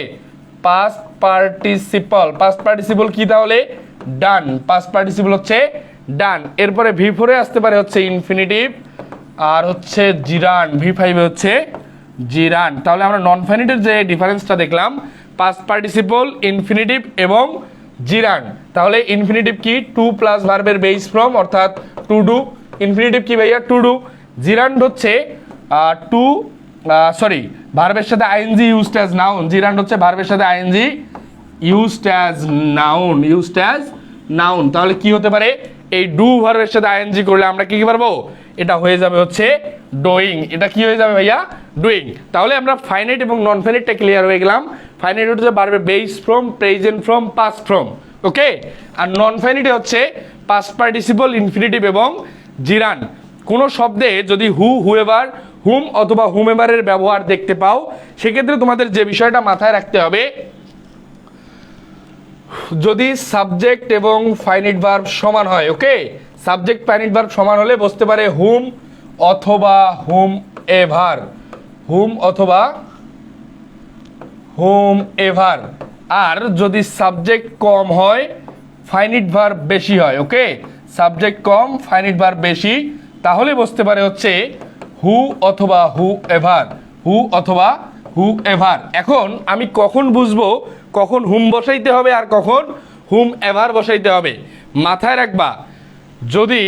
পাস্ট পার্টিসিপল। পাস্ট পার্টিসিপল কি তাহলে? ডান। পাস্ট পার্টিসিপল হচ্ছে ডান। এরপরে V4 এ আসতে পারে হচ্ছে ইনফিনিটিভ আর হচ্ছে জিরান। V5 এ হচ্ছে জিরান। তাহলে আমরা নন ফাইনাইটের যে ডিফারেন্সটা দেখলাম, পাস্ট পার্টিসিপল, ইনফিনিটিভ এবং জিরান। তাহলে ইনফিনিটিভ কি? টু প্লাস ভার্বের বেস ফ্রম, অর্থাৎ টু ডু। ইনফিনিটিভ কি ভাইয়া? To do. জিরান্ড হচ্ছে ভার্বের সাথে ING used as noun. Gerund হচ্ছে ভার্বের সাথে ING used as noun, used as noun. তাহলে কি হতে পারে? এই ডু ভার্বের সাথে আইএনজি করলে আমরা কি পারবো? এটা হয়ে যাবে হচ্ছে ডুইং। এটা কি হয়ে যাবে ভাইয়া? ডুইং। তাহলে আমরা ফাইনাইট এবং নন ফাইনাইটটা ক্লিয়ার হয়ে গেলাম। ফাইনাইট হচ্ছে ভার্বের base form, present form, past form, okay. আর নন ফাইনাইটে হচ্ছে পাস্ট পার্টিসিপল, ইনফিনিটিভ এবং জিরান। কোনো শব্দে যদি হু, হুএভার, হুম অথবা হুমেভারের ব্যবহার দেখতে পাও, সেক্ষেত্রে তোমাদের যে বিষয়টা মাথায় রাখতে হবে, যদি সাবজেক্ট এবং ফাইনাইট ভার্ব সমান হয়, ওকে, সাবজেক্ট ফাইনাইট ভার্ব সমান হলে বসতে পারে হুম অথবা হুম এভার, হুম অথবা হুম এভার। আর যদি সাবজেক্ট কম হয় ফাইনাইট ভার্ব বেশি হয়, ওকে, সাবজেক্ট কম ফাইনাইট ভার্ব বেশি, তাহলে বসতে পারে হচ্ছে হু অথবা হু এভার, হু অথবা হু এভার। এখন আমি কখন বুঝবো কখন হুম বসাইতে হবে আর কখন হুম এভার বসাইতে হবে? মাথায় রাখবা, যদি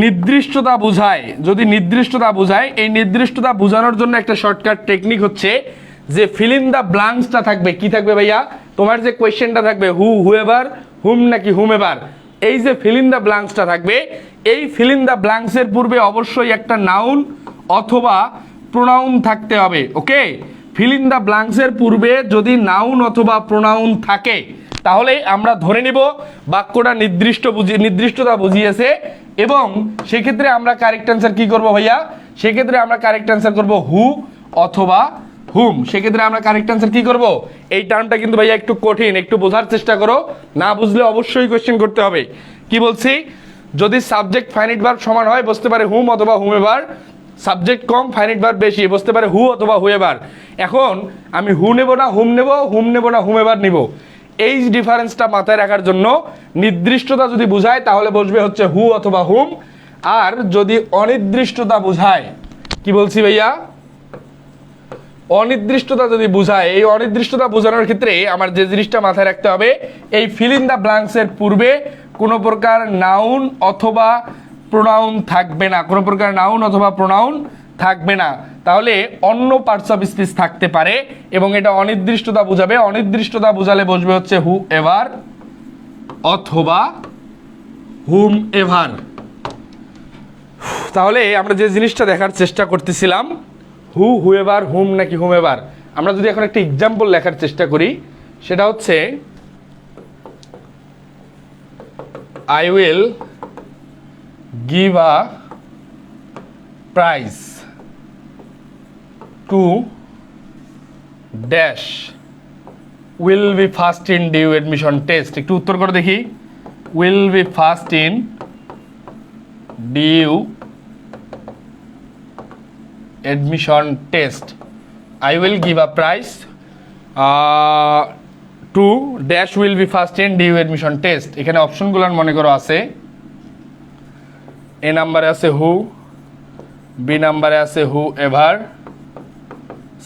নির্দিষ্টতা বোঝায়, যদি নির্দিষ্টতা বোঝায়, এই নির্দিষ্টতা বোঝানোর জন্য একটা শর্টকাট টেকনিক হচ্ছে যে ফিল ইন দ্য ব্লাঙ্কসটা থাকবে, কি থাকবে ভাইয়া, তোমার যে কোয়েশ্চেনটা থাকবে হুএভার, হুম নাকি হুমেভার, এই যে ফিল ইন দ্য ব্লাঙ্কসটা থাকবে, এই ফিল ইন দ্য ব্লাঙ্কসের পূর্বে অবশ্যই একটা নাউন অথবা প্রোনাউন থাকতে হবে, ওকে। ফিল ইন দ্য ব্লাঙ্কসের পূর্বে যদি নাউন অথবা প্রোনাউন থাকে তাহলে আমরা ধরে নিব বাক্যটা নির্দিষ্টতা বুঝিয়েছে, এবং সেক্ষেত্রে আমরা কারেক্ট অ্যান্সার কি করব ভাইয়া, সেক্ষেত্রে আমরা কারেক্ট অ্যান্সার করব হু অথবা হুম, সেক্ষেত্রে আমরা কারেক্ট অ্যান্সার কি করব? এই টার্মটা কিন্তু ভাইয়া একটু কঠিন, একটু বোঝার চেষ্টা করো, না বুঝলে অবশ্যই কোয়েশ্চেন করতে হবে। কি বলছি, যদি সাবজেক্ট ফাইনাইট ভার্ব সমান হয় বসতে পারে হুম অথবা হুমেভার, সাবজেক্ট কম ফাইনাইট ভার্ব বেশি বসতে পারে হু অথবা হুএভার। এখন আমি হু নেব না হুম নেব, হুম নেব না হুমেভার নিব, এই ডিফারেন্সটা মাথায় রাখার জন্য নির্দিষ্টতা যদি বোঝায় তাহলে বসবে হচ্ছে হু অথবা হুম, আর যদি অনির্দিষ্টতা বোঝায়, কি বলছি ভাইয়া, অনির্দিষ্টতা যদি বোঝায়, এই অনির্দিষ্টতা বোঝানোর ক্ষেত্রে আমার যে জিনিসটা মাথায় রাখতে হবে, এই ফিল ইন দ্য ব্ল্যাঙ্কসের পূর্বে কোনো প্রকার নাউন অথবা প্রোনাউন থাকবে না, কোনো প্রকার নাউন অথবা প্রোনাউন থাকবে না, তাহলে অন্য পার্টস অফ স্পিচ থাকতে পারে এবং এটা অনির্দিষ্টতা বোঝাবে। অনির্দিষ্টতা বোঝালে বসবে হচ্ছে হু এভার অথবা হুম এভার। তাহলে আমরা যে জিনিসটা দেখার চেষ্টা করতেছিলাম, হুএভার, হুম নাকি হুমেভার, আমরা যদি এখন একটা এক্সাম্পল লেখার চেষ্টা করি, সেটা হচ্ছে I will give a prize to dash will be first in DU admission test. একটু উত্তর করে দেখি, will be first in DU admission test. I will give a prize to dash will be first in DU admission test. এখানে অপশনগুলো মনে করো আছে, এ নাম্বারে আছে হু, বি নাম্বারে আছে হু এভার,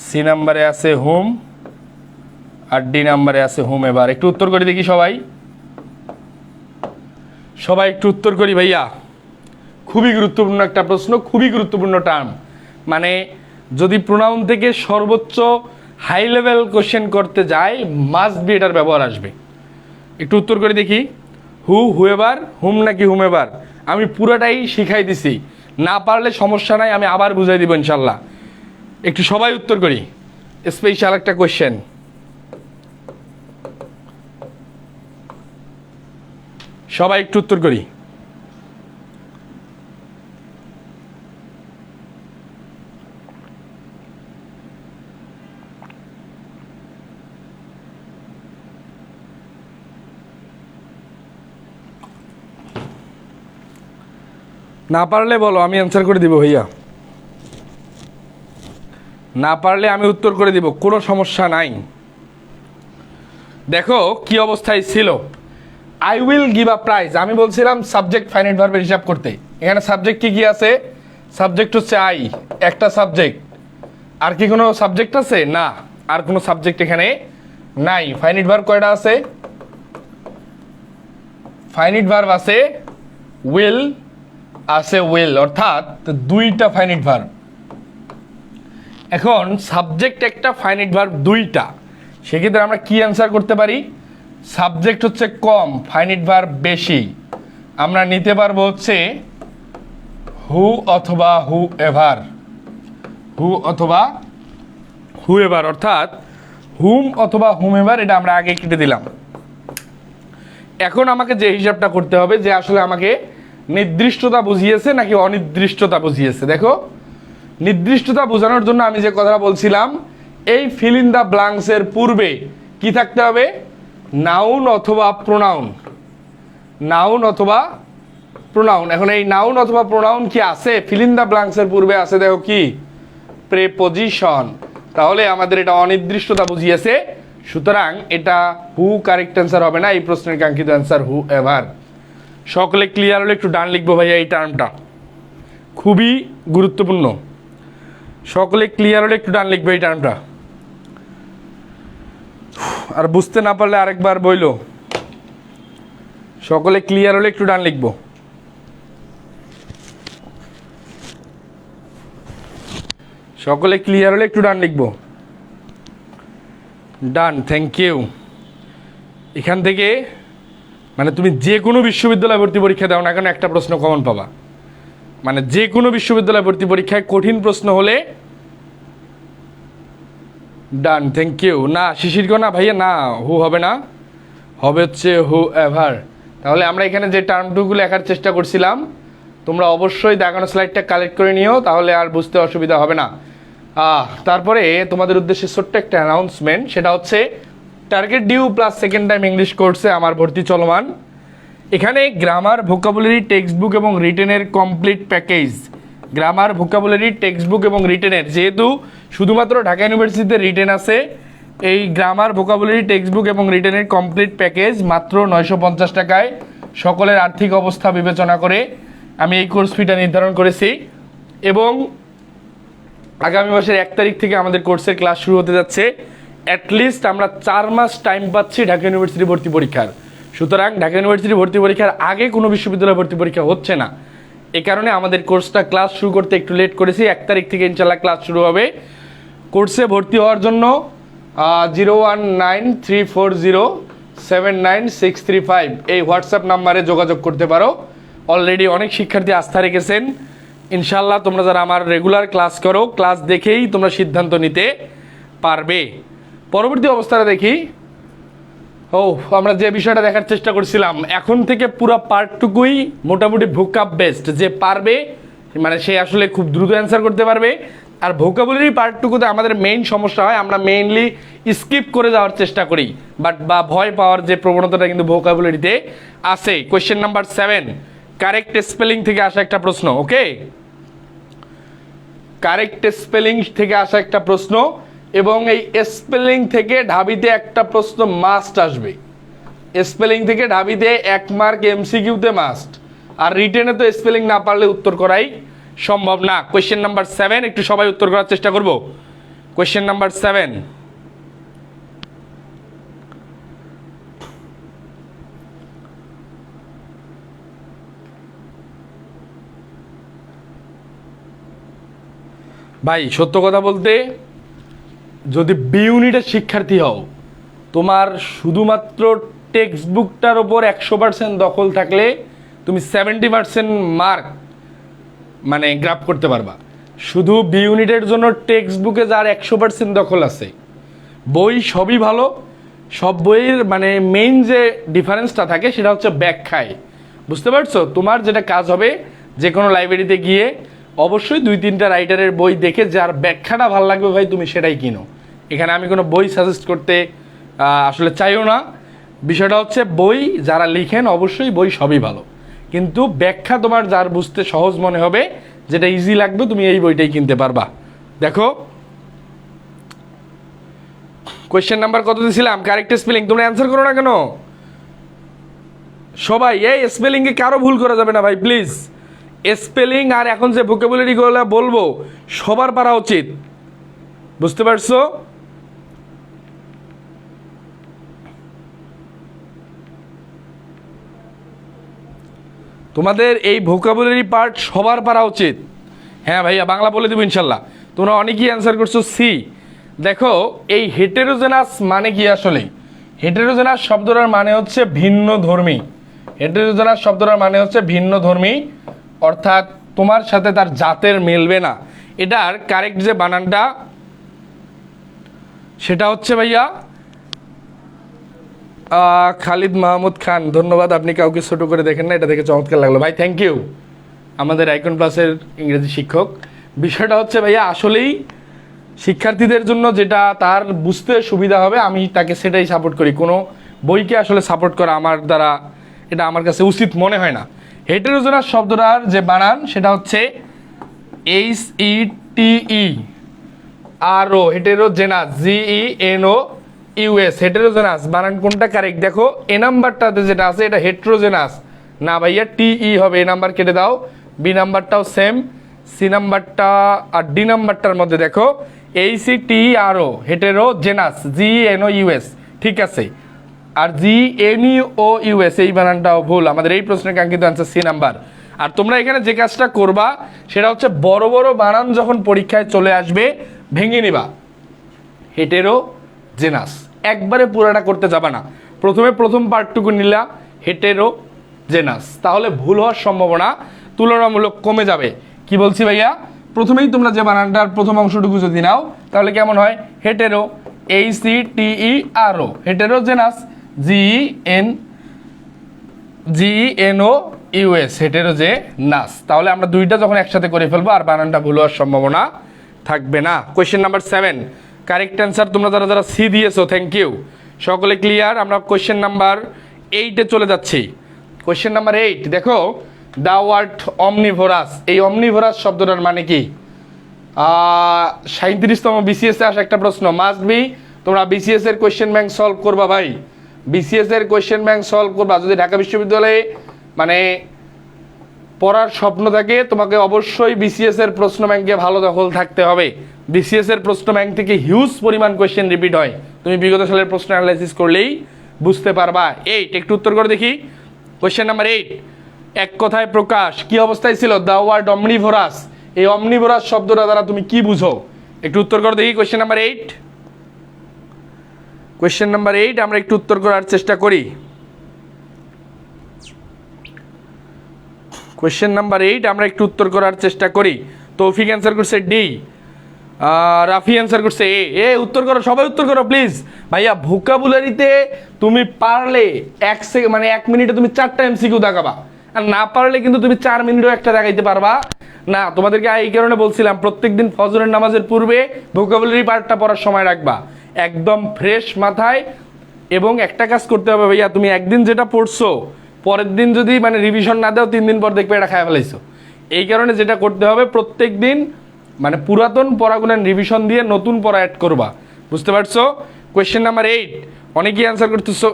সি নাম্বারে আছে হুম, আর ডি নাম্বারে আছে হুম এভার। একটু উত্তর করে দেখি সবাই, সবাই একটু উত্তর করি ভাইয়া। খুবই গুরুত্বপূর্ণ একটা প্রশ্ন, খুবই গুরুত্বপূর্ণ টার্ম, মানে যদি প্রোনাউন থেকে সর্বোচ্চ হাই লেভেল কোশ্চেন করতে যায় মাস্ট বি এটার ব্যবহার আসবে। একটু উত্তর করে দেখি, হুএভার, হুম নাকি হুমেভার, আমি পুরোটাই শিখাই দিছি, না পারলে সমস্যা নাই, আমি আবার বুঝাই দিব ইনশাল্লাহ। একটু সবাই উত্তর করি, স্পেশাল একটা কোশ্চেন, সবাই একটু উত্তর করি। না পারলে বলো, আমি অ্যান্সার করে দিব ভাইয়া, না পারলে আমি উত্তর করে দিব, কোনো সমস্যা নাই। দেখো কি অবস্থায় ছিল, I will give a prize, আমি বলছিলাম সাবজেক্ট ফাইনাইট ভার্বের হিসাব করতে, এখানে সাবজেক্ট কি কি আছে, সাবজেক্ট হচ্ছে আই, একটা সাবজেক্ট, আর কি কোনো সাবজেক্ট আছে, না, আর কোনো সাবজেক্ট এখানে নাই। ফাইনাইট ভার্ব কয়টা আছে, ফাইনাইট ভার্ব আছে উইল, আছে উইল, অর্থাৎ দুইটা ফাইনাইট ভার্ব। এখন সাবজেক্ট একটা, ফাইনাইট ভার্ব দুইটা, সেক্ষেত্রে আমরা কি অ্যান্সার করতে পারি, সাবজেক্ট হচ্ছে কম ফাইনাইট ভার্ব বেশি, আমরা নিতে পারবো হচ্ছে হু অথবা হু এভার, হু অথবা হু এভার, অর্থাৎ হুম অথবা হুম এভার, এটা আমরা আগে কেটে দিলাম। এখন আমাকে যে হিসাবটা করতে হবে যে আসলে আমাকে নির্দিষ্টতা বুঝিয়েছে নাকি অনির্দিষ্টতা বুঝিয়েছে। দেখো নির্দিষ্টতা বোঝানোর জন্য আমি যে কথাটা বলছিলাম, এই ফিল ইন দ্য ব্ল্যাঙ্কসের পূর্বে কি থাকতে হবে? নাউন অথবা প্রোনাউন। নাউন অথবা প্রোনাউন। এখন এই নাউন অথবা প্রোনাউন কি আছে? ফিল ইন দ্য ব্ল্যাঙ্কসের পূর্বে আছে, দেখো কি? প্রেপোজিশন। তাহলে আমাদের এটা অনির্দিষ্টতা বুঝিয়েছে, সুতরাং এটা হু কারেক্ট অ্যান্সার হবে না, এই প্রশ্নের কাঙ্ক্ষিত অ্যান্সার হু এভার। সকলে ক্লিয়ার হলে একটু ডান লিখবো ভাইয়া, এই টার্মটা খুবই গুরুত্বপূর্ণ। সকলে ক্লিয়ার হলে একটু ডান লিখবে এই টার্মটা। আর বুঝতে না পারলে আরেকবার বইলো। সকলে ক্লিয়ার হলে একটু ডান লিখবো। সকলে ক্লিয়ার হলে একটু ডান লিখবো। ডান, থ্যাংক ইউ। এখান থেকে মানে তুমি যে কোনো বিশ্ববিদ্যালয় ভর্তি পরীক্ষা দাও না কেন, একটা প্রশ্ন কমন পাবা। মানে যে কোনো বিশ্ববিদ্যালয় ভর্তি পরীক্ষায় কঠিন প্রশ্ন হলে ডান, থ্যাংক ইউ। না শিশির না ভাইয়া, না হু হবে না, হবে হচ্ছে হু এভার। তাহলে আমরা এখানে যে টার্মটুকু লেখার চেষ্টা করছিলাম, তোমরা অবশ্যই দেখানো স্লাইডটা কালেক্ট করে নিও, তাহলে আর বুঝতে অসুবিধা হবে না। তারপরে তোমাদের উদ্দেশ্যে ছোট্ট একটা অ্যানাউন্সমেন্ট, সেটা হচ্ছে target due plus second time English কোর্সে আমার ভর্তি চলমান। এখানে গ্রামার, ভোকাবুলারি, টেক্সট বুক এবং রিটেনের complete package. Grammar, vocabulary, text book এবং রিটেনের, যেহেতু শুধুমাত্র ঢাকা ইউনিভার্সিটিতে রিটেন আছে, এই গ্রামার, ভোকাবুলারি, টেক্সট বুক এবং রিটেনের কমপ্লিট প্যাকেজ মাত্র 950 টাকায় সকলের আর্থিক অবস্থা বিবেচনা করে আমি এই কোর্স ফিটা নির্ধারণ করেছি। এবং আগামী মাসের 1 তারিখ থেকে আমাদের কোর্সের ক্লাস শুরু হতে যাচ্ছে। অ্যাটলিস্ট আমরা 4 মাস টাইম পাচ্ছি ঢাকা ইউনিভার্সিটি ভর্তি পরীক্ষার। সুতরাং ঢাকা ইউনিভার্সিটি ভর্তি পরীক্ষার আগে কোনো বিশ্ববিদ্যালয় ভর্তি পরীক্ষা হচ্ছে না, এ কারণে আমাদের কোর্সটা ক্লাস শুরু করতে একটু লেট করেছি। 1 তারিখ থেকে ইনশাল্লাহ ক্লাস শুরু হবে। কোর্সে ভর্তি হওয়ার জন্য 01934079635 এই হোয়াটসঅ্যাপ নাম্বারে যোগাযোগ করতে পারো। অলরেডি অনেক শিক্ষার্থী আস্থা রেখেছেন। ইনশাল্লাহ তোমরা যারা আমার রেগুলার ক্লাস করো, ক্লাস দেখেই তোমরা সিদ্ধান্ত নিতে পারবে। পরবর্তী অবস্থাটা দেখি। আমরা যে বিষয়টা দেখার চেষ্টা করছিলাম, এখন থেকে পুরো পার্টটুকুই মোটামুটি ভোকাব বেস্ট। যে পারবে মানে সে আসলে খুব দ্রুত অ্যান্সার করতে পারবে। আর ভোকাবুলারি পার্টটুকুতে আমাদের মেইন সমস্যা হয়, আমরা মেইনলি স্কিপ করে যাওয়ার চেষ্টা করি, বা ভয় পাওয়ার যে প্রবণতাটা কিন্তু ভোকাবুলারিতে আছে। কোয়েশ্চেন নাম্বার 7 কারেক্ট স্পেলিং থেকে আসা একটা প্রশ্ন। ওকে, কারেক্ট স্পেলিং থেকে আসা একটা প্রশ্ন, এবং এই স্পেলিং থেকে ঢাবিতে একটা প্রশ্ন মাস্ট আসবে। স্পেলিং থেকে ঢাবিতে 1 মার্ক এমসিকিউতে মাস্ট। আর রিটেনে তো স্পেলিং না পারলে উত্তর করাই সম্ভব না। কোয়েশ্চেন নাম্বার 7 একটু সবাই উত্তর করার চেষ্টা করব। কোয়েশ্চেন নাম্বার 7, ভাই সত্য কথা বলতে, যদি বি ইউনিটের শিক্ষার্থী হও, তোমার শুধুমাত্র টেক্সট বুকটার ওপর 100% দখল থাকলে তুমি 70% মার্ক মানে গ্রাফ করতে পারবা। শুধু বি ইউনিটের জন্য টেক্সট বুকে যার 100% দখল আছে, বই সবই ভালো, সব বইয়ের মানে মেইন যে ডিফারেন্সটা থাকে সেটা হচ্ছে ব্যাখ্যায়। বুঝতে পারছো? তোমার যেটা কাজ হবে, যে কোনো লাইব্রেরিতে গিয়ে অবশ্যই 2-3টা রাইটারের বই দেখে যার ব্যাখ্যাটা ভালো লাগবে ভাই তুমি সেটাই কিনো। এখানে আমি কোনো বই সাজেস্ট করতে আসলে চাইও না। বিষয়টা হচ্ছে বই যারা লিখেন অবশ্যই বই সবই ভালো, কিন্তু ব্যাখ্যা তোমার যার বুঝতে সহজ মনে হবে, যেটা ইজি লাগবে, তুমি এই বইটাই কিনতে পারবা। দেখো কোয়েশ্চেন নাম্বার কত দিয়েছিলাম? Correct spelling. তোমরা অ্যান্সার করো না কেন সবাই? এই স্পেলিংয়ে কারো ভুল করা যাবে না ভাই, প্লিজ। স্পেলিং আর এখন যে ভোকাবুলারিগুলো বলবো সবার পারা উচিত। বুঝতে পারছো? তোমাদের এই ভোকাবুলারি পার্ট সবার পারা উচিত। হ্যাঁ ভাইয়া, বাংলা বলে দেবো ইনশাল্লাহ। তোমরা অনেকেই অ্যান্সার করছো সি। দেখো এই হেটেরোজেনাস মানে কি? আসলে হেটেরোজেনাস শব্দটার মানে হচ্ছে ভিন্ন ধর্মী। হেটেরোজেনাস শব্দটার মানে হচ্ছে ভিন্ন ধর্মী, অর্থাৎ তোমার সাথে তার জাতের মিলবে না। এটার কারেক্ট যে বানানটা সেটা হচ্ছে ভাইয়া খালিদ মাহমুদ খান, ধন্যবাদ। আপনি কাউকে ছোট করে দেখেন না, এটা দেখে চমৎকার লাগলো ভাই, থ্যাংক ইউ। আমাদের আইকন প্লাসের ইংরেজি শিক্ষক বিষয়টা হচ্ছে ভাইয়া আসলেই শিক্ষার্থীদের জন্য যেটা তার বুঝতে সুবিধা হবে আমি তাকে সেটাই সাপোর্ট করি। কোনো বইকে আসলে সাপোর্ট করা আমার দ্বারা এটা আমার কাছে উচিত মনে হয় না। হেটেরোজেনাস শব্দটার যে বানান সেটা হচ্ছে HETERO, হেটেরোজেনাস, GENOUS, হেটেরোজেনাস বানান কোনটা কারেক্ট দেখো। এ নাম্বারটাতে যেটা আছে এটা হেটেরোজেনাস না ভাইয়া, TE হবে। এ নাম্বার কেটে দাও। বি নাম্বারটাও সেম, সি নাম্বারটা আর ডি নাম্বারটার মধ্যে দেখো HETERO, হেটেরোজেনাস, GENOUS ঠিক আছে। আর GNEOUS এই বানানটাও ভুল। আমাদের এই প্রশ্নের কাঙ্ক্ষিত আনসার সি নাম্বার। আর তোমরা এখানে যে কাজটা করবা সেটা হচ্ছে বড় বড় বানান যখন পরীক্ষায় চলে আসবে ভেঙে নিবা। হেটেরোজেনাস একবারে পুরাটা করতে যাবা না, প্রথম পার্টটুকু নিলা হেটেরোজেনাস, তাহলে ভুল হওয়ার সম্ভাবনা তুলনামূলক কমে যাবে। কি বলছি ভাইয়া, প্রথমেই তোমরা যে বানানটার প্রথম অংশটুকু যদি নাও তাহলে কেমন হয়, hetero, HETERO, heterogeneous, GENOUS, heterogeneous. তাহলে আমরা দুইটা যখন একসাথে করে ফেলবো আর বানানটা ভুল হওয়ার সম্ভাবনা থাকবে না। কোয়েশ্চেন নাম্বার 7 কারেক্ট অ্যান্সার তোমরা যারা সি দিয়েছো, থ্যাংক ইউ, সকলে ক্লিয়ার। আমরা কোয়েশ্চেন নাম্বার 8-এ চলে যাচ্ছি। কোয়েশ্চেন নাম্বার 8 দেখো, দ্য ওয়ার্ড অমনিভোরাস, এই অমনিভোরাস শব্দটার মানে কি? 37তম বিসিএসে আসা একটা প্রশ্ন, মাস্ট বি। তোমরা বিসিএস এর কোয়েশ্চেন ব্যাংক সলভ করবা ভাই, বিসিএস এর কোয়েশ্চেন ব্যাংক সলভ করবা। যদি ঢাকা বিশ্ববিদ্যালয়ে মানে পড়ার স্বপ্ন থাকে তোমাকে অবশ্যই বিসিএস এর প্রশ্ন ব্যাংকে ভালো দখল থাকতে হবে। বিসিএস এর প্রশ্ন ব্যাংক থেকে হিউজ পরিমাণ কোয়েশ্চেন রিপিট হয়, তুমি বিগত সালের প্রশ্ন অ্যানালাইসিস করলেই বুঝতে পারবা। 8 একটু উত্তর করে দেখি। কোয়েশ্চেন নাম্বার 8 এক কথায় প্রকাশ কি অবস্থায় ছিল? দ্য ওয়ার্ড অমনিভোরাস, এই অমনিভোরাস শব্দটা দ্বারা তুমি কি বুঝো? একটু উত্তর করে দেখি। কোয়েশ্চেন নাম্বার 8, কোয়েশ্চেন নাম্বার 8 আমরা একটু উত্তর করার চেষ্টা করি। কোয়েশ্চেন নাম্বার 8 আমরা একটু উত্তর করার চেষ্টা করি। তৌফিক অ্যান্সার করছে ডি, রাফি অ্যান্সার করছে এ। উত্তর করো, সবাই উত্তর করো প্লিজ। ভাইয়া ভোকাবুলারিতে তুমি পারলে 1 মিনিটে তুমি 4টা এমসিকিউ দেখাবা, আর না পারলে কিন্তু তুমি 4 মিনিটও একটা দেখাইতে পারবা না। তোমাদেরকে এই কারণে বলছিলাম প্রত্যেকদিন ফজরের নামাজের পূর্বে ভোকাবুলারি পার্টটা পড়ার সময় রাখবা একদম ফ্রেশ মাথায়। এবং একটা কাজ করতে হবে ভাইয়া, তুমি একদিন যেটা পড়ছো পরের দিন যদি রিভিশন না দাও 3 দিন পর দেখবে এটা খায় ফেলাইছো। এই কারণে যেটা করতে হবে প্রত্যেক দিন পুরাতন পড়াগুলো রিভিশন দিয়ে নতুন পড়া অ্যাড করবা, বুঝতে পারছো? কোয়েশ্চেন নাম্বার 8 অনেকেই অ্যান্সার করতেছো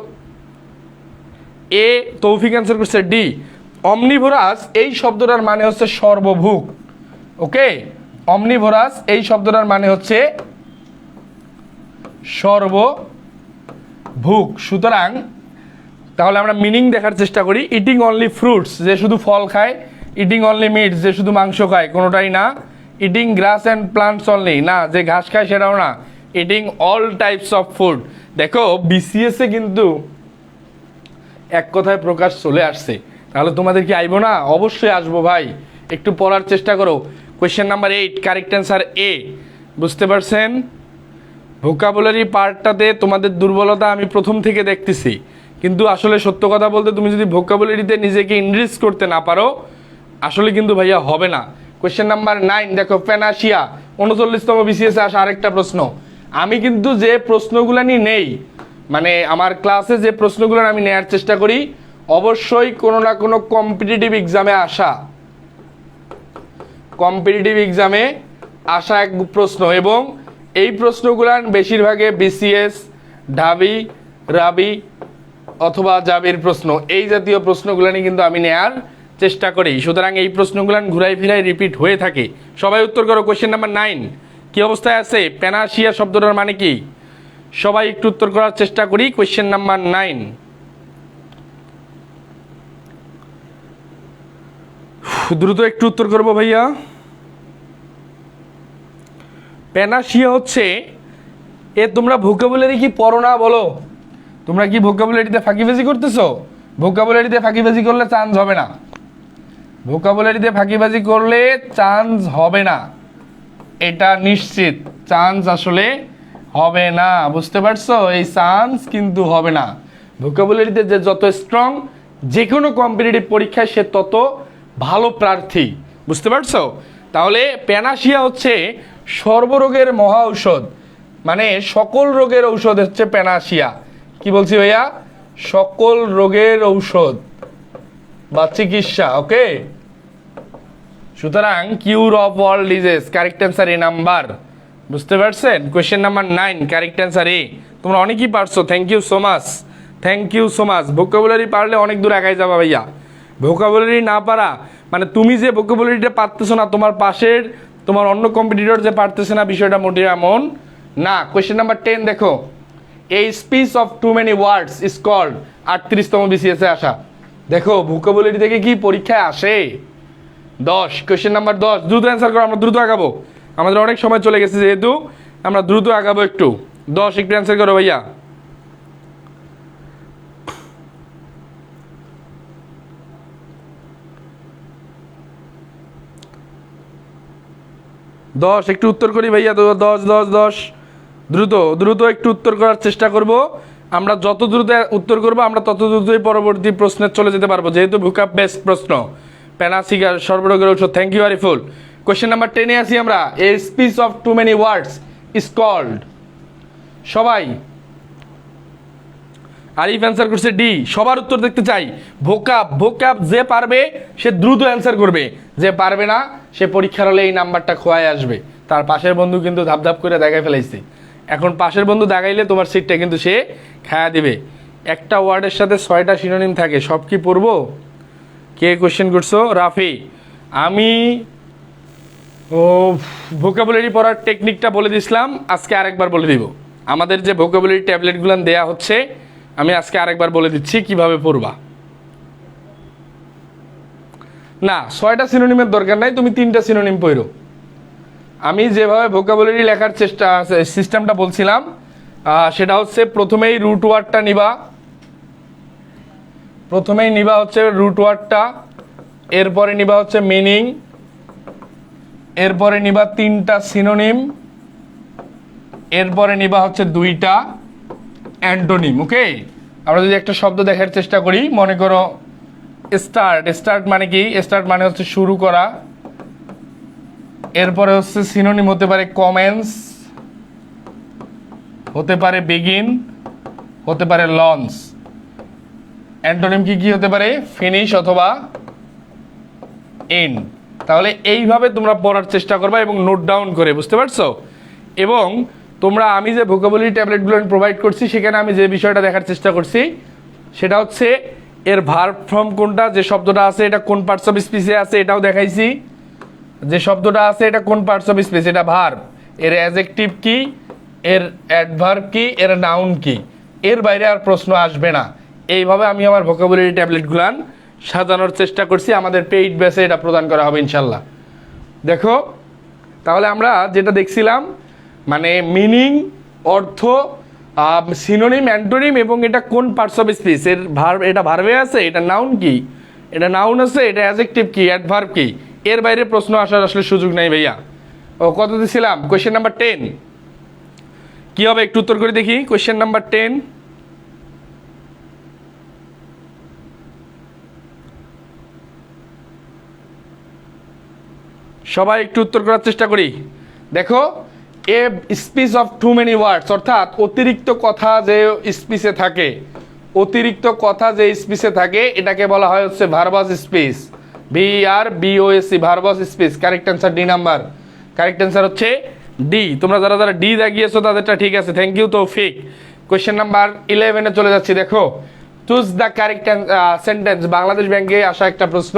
এ, তৌফিক অ্যান্সার করছে ডি। অমনিভোরাস এই শব্দটার মানে হচ্ছে সর্বভুক। ওকে, অমনিভোরাস এই শব্দটার মানে হচ্ছে সর্বভুক। সুতরাং তাহলে আমরা মিনিং দেখার চেষ্টা করি। ইটিং অনলি ফ্রুটস, যে শুধু ফল খায়। ইটিং অনলি মিটস, যে শুধু মাংস খায়, কোনোটাই না। Eating grass and plants only, না যে ঘাস খায় সেটাও না। Eating all types of food. দেখো বিসিএসে কিন্তু এক কথায় প্রকাশ চলে আসছে, তাহলে তোমাদের কি আইবো না? অবশ্যই আসবো ভাই, একটু পড়ার চেষ্টা করো। কোয়েশ্চেন নাম্বার 8 কারেক্ট অ্যান্সার এ। বুঝতে পারছেন? ভোকাবুলারি পার্টটাতে তোমাদের দুর্বলতা আমি প্রথম থেকে দেখতেছি, কিন্তু আসলে সত্য কথা বলতে তুমি যদি ভোকাবুলারিতে নিজেকে ইনরিচ করতে না পারো আসলে কিন্তু ভাইয়া হবে না। কোয়েশ্চেন নাম্বার 9 দেখো, প্যানাশিয়া 39তম বিসিএসে আসা আরেকটা প্রশ্ন। আমি কিন্তু যে প্রশ্নগুলো নিয়ে নেই আমার ক্লাসে যে প্রশ্নগুলো আমি নেওয়ার চেষ্টা করি অবশ্যই কোনো না কোনো কম্পিটিটিভ এক্সামে আসা এক প্রশ্ন, এবং এই প্রশ্নগুলান বেশিরভাগে বিসিএস, ঢাবি, রাবি অথবা জাবির প্রশ্ন, এই জাতীয় প্রশ্নগুলো নিয়ে কিন্তু আমি নেয়ার চেষ্টা করি। সুতরাং এই প্রশ্নগুলান ঘুরাই ফিরাই রিপিট হয়ে থাকে। সবাই উত্তর করো। কোয়েশ্চেন নাম্বার 9 কি অবস্থায় আছে? প্যানাশিয়া শব্দটার মানে কি? সবাই একটু উত্তর করার চেষ্টা করি। কোয়েশ্চেন নাম্বার 9 দ্রুত একটু উত্তর করবো ভাইয়া। প্যানাশিয়া হচ্ছে তোমরা ভোকাবুলারি কি পড়ো না বলো? তোমরা কি ভোকাবুলারিতে ফাঁকিবাজি করতেছো? ভোকাবুলারিতে ফাঁকিবাজি করলে চান্স হবে না। ভোকাবুলারিতে ফাঁকিবাজি করলে চান্স হবে না, এটা নিশ্চিত। চান্স আসলে হবে না, বুঝতে পারছো? এই চান্স কিন্তু হবে না। ভোকাবুলারিতে যে যত স্ট্রং যে কোনো কম্পিটিটিভ পরীক্ষায় সে তত ভালো প্রার্থী, বুঝতে পারছো? তাহলে প্যানাসিয়া হচ্ছে সর্বরোগের মহা ঔষধ, মানে সকল রোগের ঔষধ হচ্ছে প্যানাসিয়া। কি বলছি ভাইয়া? সকল রোগের ঔষধ বা চিকিৎসা। ওকে, সুতরাং cure of all disease, correct answer A number. বুঝতে পারছেন? Question number 9, correct answer A. তোমরা অনেকেই পারছো, thank you so much, thank you so much. Vocabulary পারলে অনেক দূর আগায় যাবা ভাইয়া। ভোকাবুলারি না পারা মানে তুমি যে ভোকাবুলারিটা পারতেছো না, তোমার পাশের তোমার অন্য কম্পিটিটর যে পারতেছে না, বিষয়টা মোটেও এমন না। কোয়েশ্চেন নাম্বার 10 দেখো, a speech of too many words is called, 38তম বিসিএস এ আসা। দেখো ভোকাবুলারি থেকে কি পরীক্ষায় আসে? 10, কোয়েশ্চেন নাম্বার 10, দ্রুত অ্যান্সার করো, আমরা দ্রুত আগাবো, আমাদের অনেক সময় চলে গেছে যেহেতু, আমরা দ্রুত আগাবো একটু। 10 একটু অ্যান্সার করো ভাইয়া। দশ একটু উত্তর করি ভাইয়া, তো 10 10 10, দ্রুত দ্রুত একটু উত্তর করার চেষ্টা করব। আমরা যত দ্রুত উত্তর করব আমরা তত দ্রুতই পরবর্তী প্রশ্নে চলে যেতে পারবো, যেহেতু ভোকাব বেস্ট প্রশ্ন। প্যানাসিয়া সর্বরোগের ঔষধ, thank you Ariful. Question number 10 এ আসি আমরা। A speech of too many words is called, সবাই আরিফ অ্যান্সার করছে ডি। সবার উত্তর দেখতে চাই। ভোকাব, ভোকাব যে পারবে সে দ্রুত অ্যান্সার করবে, যে পারবে না সে পরীক্ষার হলে এই নাম্বারটা খোয়ায় আসবে। তার পাশের বন্ধু কিন্তু ধাপ ধাপ করে দেখায় ফেলাইছে, এখন পাশের বন্ধু দাগাইলে তোমার সিটটা কিন্তু সে খায়া দিবে। একটা ওয়ার্ডের সাথে 6টা সিনোনিম থাকে, সব কি পড়বো? কে কোয়েশ্চেন করছো? রাফি। আমি ভোকাবুলারি পড়ার টেকনিকটা বলে দিছিলাম, আজকে আরেকবার বলে দিব। আমাদের যে ভোকাবুলারি ট্যাবলেটগুলো দেয়া হচ্ছে, আমি আজকে আরেকবার বলে দিচ্ছি কিভাবে পড়বা। না, 6টা সিনোনিমের দরকার নাই, তুমি 3টা সিনোনিম পড়ো। আমি যেভাবে ভোকাবুলারি লেখার সিস্টেমটা বলছিলাম, সেটা হচ্ছে প্রথমেই রুট ওয়ার্ডটা নিবা, প্রথমেই নিবা হচ্ছে রুট ওয়ার্ডটা, এরপরে নিবা হচ্ছে মিনিং, এরপরে নিবা 3টা সিনোনিম, এরপরে নিবা হচ্ছে 2টা অ্যান্টোনিম। ওকে, আমরা যদি একটা শব্দ দেখার চেষ্টা করি, মনে করো স্টার্ট। স্টার্ট মানে কি? স্টার্ট মানে হচ্ছে শুরু করা। এরপরে হচ্ছে সিনোনিম হতে পারে কমেন্স, হতে পারে বিগিন, হতে পারে লঞ্চ। অ্যান্টোনিম কি কি হতে পারে? ফিনিশ অথবা এন্ড। তাহলে এইভাবে তোমরা পড়ার চেষ্টা করবা এবং নোট ডাউন করে, বুঝতে পারছো? এবং তোমরা, আমি যে ভোকাবুলারি ট্যাবলেটগুলো প্রোভাইড করছি, সেখানে আমি যে বিষয়টা দেখার চেষ্টা করছি সেটা হচ্ছে এর ভার্ব ফর্ম কোনটা, যে শব্দটা আছে এটা কোন পার্টস অফ স্পিচে আছে এটাও দেখাইছি। যে শব্দটা আছে এটা কোন পার্টস অফ স্পিচ, এটা ভার্ব। এর অ্যাডজেক্টিভ কি, এর অ্যাডভার্ব কি, এর নাউন কি, এর বাইরে আর প্রশ্ন আসবে না। এইভাবে আমি আমার ভোকাবুলারি ট্যাবলেটগুলান সাজানোর চেষ্টা করছি। আমাদের পেইড বেসে এটা প্রদান করা হবে ইনশাল্লাহ। দেখো তাহলে আমরা যেটা দেখছিলাম, মানে মিনিং, অর্থ, সিনোনিম, অ্যান্টোনিম এবং এটা কোন পার্টস অফ স্পিচ, এর ভার্ব, এটা ভার্বে আছে, এটা নাউন কি, এটা নাউন আছে, এটা অ্যাডজেক্টিভ কি, অ্যাডভার্ব কি, এর বাইরে প্রশ্ন আসার আসলে সুযোগ নাই ভাইয়া। ও কত দিছিলাম? কোয়েশ্চেন নাম্বার 10 কি হবে একটু উত্তর করে দেখি। কোয়েশ্চেন নাম্বার 10, সবাই একটু উত্তর করার চেষ্টা করি। দেখো, a speech of too many words, অর্থাৎ অতিরিক্ত কথা যে স্পিচে থাকে, অতিরিক্ত কথা যে স্পিচে থাকে এটাকে বলা হয় হচ্ছে verbose speech. VRBOSC, verbose speech. Correct answer D number. Correct answer হচ্ছে ডি। তোমরা যারা যারা ডি দাগিয়েছো তাদেরটা ঠিক আছে, thank you Toufiq. Question number 11-এ চলে যাচ্ছি। দেখো, choose the correct sentence, Bangladesh ব্যাংকে আসা একটা প্রশ্ন।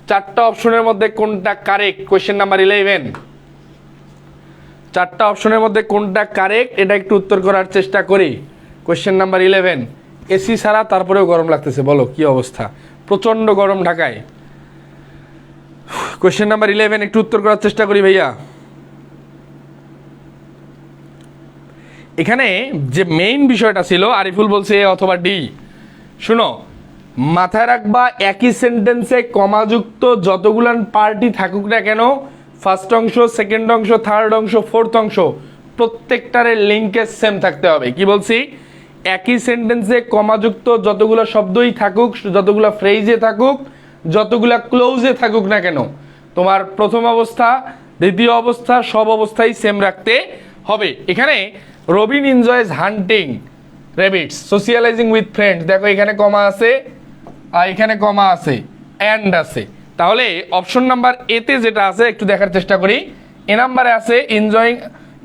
4টা অপশনের মধ্যে কোনটা কারেক্ট? কোয়েশ্চেন নাম্বার 11, 4টা অপশনের মধ্যে কোনটা কারেক্ট এটা একটু উত্তর করার চেষ্টা করি। কোয়েশ্চেন নাম্বার 11, এসি ছাড়া তারপরেও গরম লাগতেছে, বলো কি অবস্থা? প্রচন্ড গরম ঢাকায়। কোয়েশ্চেন নাম্বার 11 একটু উত্তর করার চেষ্টা করি ভাইয়া। এখানে যে মেইন বিষয়টা ছিল, আরিফুল বলছে এ অথবা ডি। শুনো, মাথায় রাখবা, একই সেন্টেন্সে কমাযুক্ত যতগুলান পার্টি থাকুক না কেন, ফার্স্ট অংশ, সেকেন্ড অংশ, থার্ড অংশ, ফোর্থ অংশ, প্রত্যেকটারে লিঙ্কেজ সেম থাকতে হবে। কি বলছি? একই সেন্টেন্সে কমাযুক্ত যতগুলো শব্দই থাকুক, যতগুলো ফ্রেজে থাকুক, যতগুলো ক্লোজে থাকুক না কেন, তোমার প্রথম অবস্থা, দ্বিতীয় অবস্থা, সব অবস্থায় সেম রাখতে হবে। এখানে Robin enjoys hunting rabbits, socialising with friends, দেখো এখানে কমা আছে আর এখানে কমা আছে, অ্যান্ড আছে। তাহলে অপশন নাম্বার এতে যেটা আছে একটু দেখার চেষ্টা করি। এ নাম্বারে আছে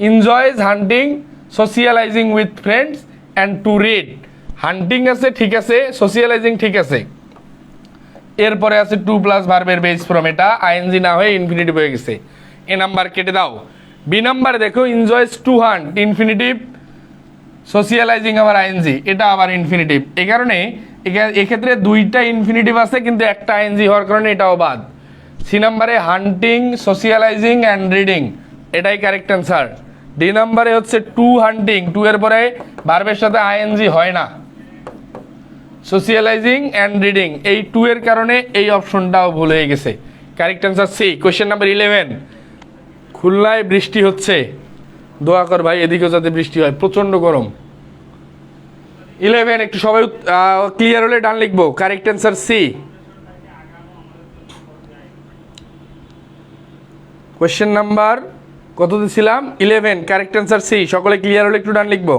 enjoys hunting, socialising with friends and to read. Hunting আছে, ঠিক আছে, সোশিয়ালাইজিং ঠিক আছে, এরপরে আছে টু প্লাস ভার্বের বেস ফ্রম, এটা আইএনজি না হয়ে ইনফিনিটিভ হয়ে গেছে। এ নাম্বার কেটে দাও। বি নাম্বারে দেখো এনজয়েজ টু হান্ট, ইনফিনিটিভ, সোশিয়ালাইজিং আবার আইএনজি, এটা আবার ইনফিনিটিভ। এই কারণে এক্ষেত্রে দুইটা ইনফিনিটিভ আছে কিন্তু একটা আইএনজি হওয়ার কারণে এটাও বাদ। সি নাম্বারে হান্টিং, সোশিয়ালাইজিং অ্যান্ড রিডিং, এটাই কারেক্ট অ্যান্সার। ডি নাম্বারে হচ্ছে টু হান্টিং, টু এর পরে ভার্বের সাথে আইএনজি হয় না, সোশিয়ালাইজিং অ্যান্ড রিডিং, এই টু এর কারণে এই অপশনটাও ভুল হয়ে গেছে। Correct answer C. Question number 11, খুলনায় বৃষ্টি হচ্ছে, দোয়া কর ভাই এদিকেও যাতে বৃষ্টি হয়, প্রচণ্ড গরম। 11 একটু সবাই ক্লিয়ার হলে ডান লিখবো। Correct answer C. Question number কত দিছিলাম? 11, কারেক্ট অ্যান্সার সি। সকলে ক্লিয়ার হলে একটু ডান লিখবো।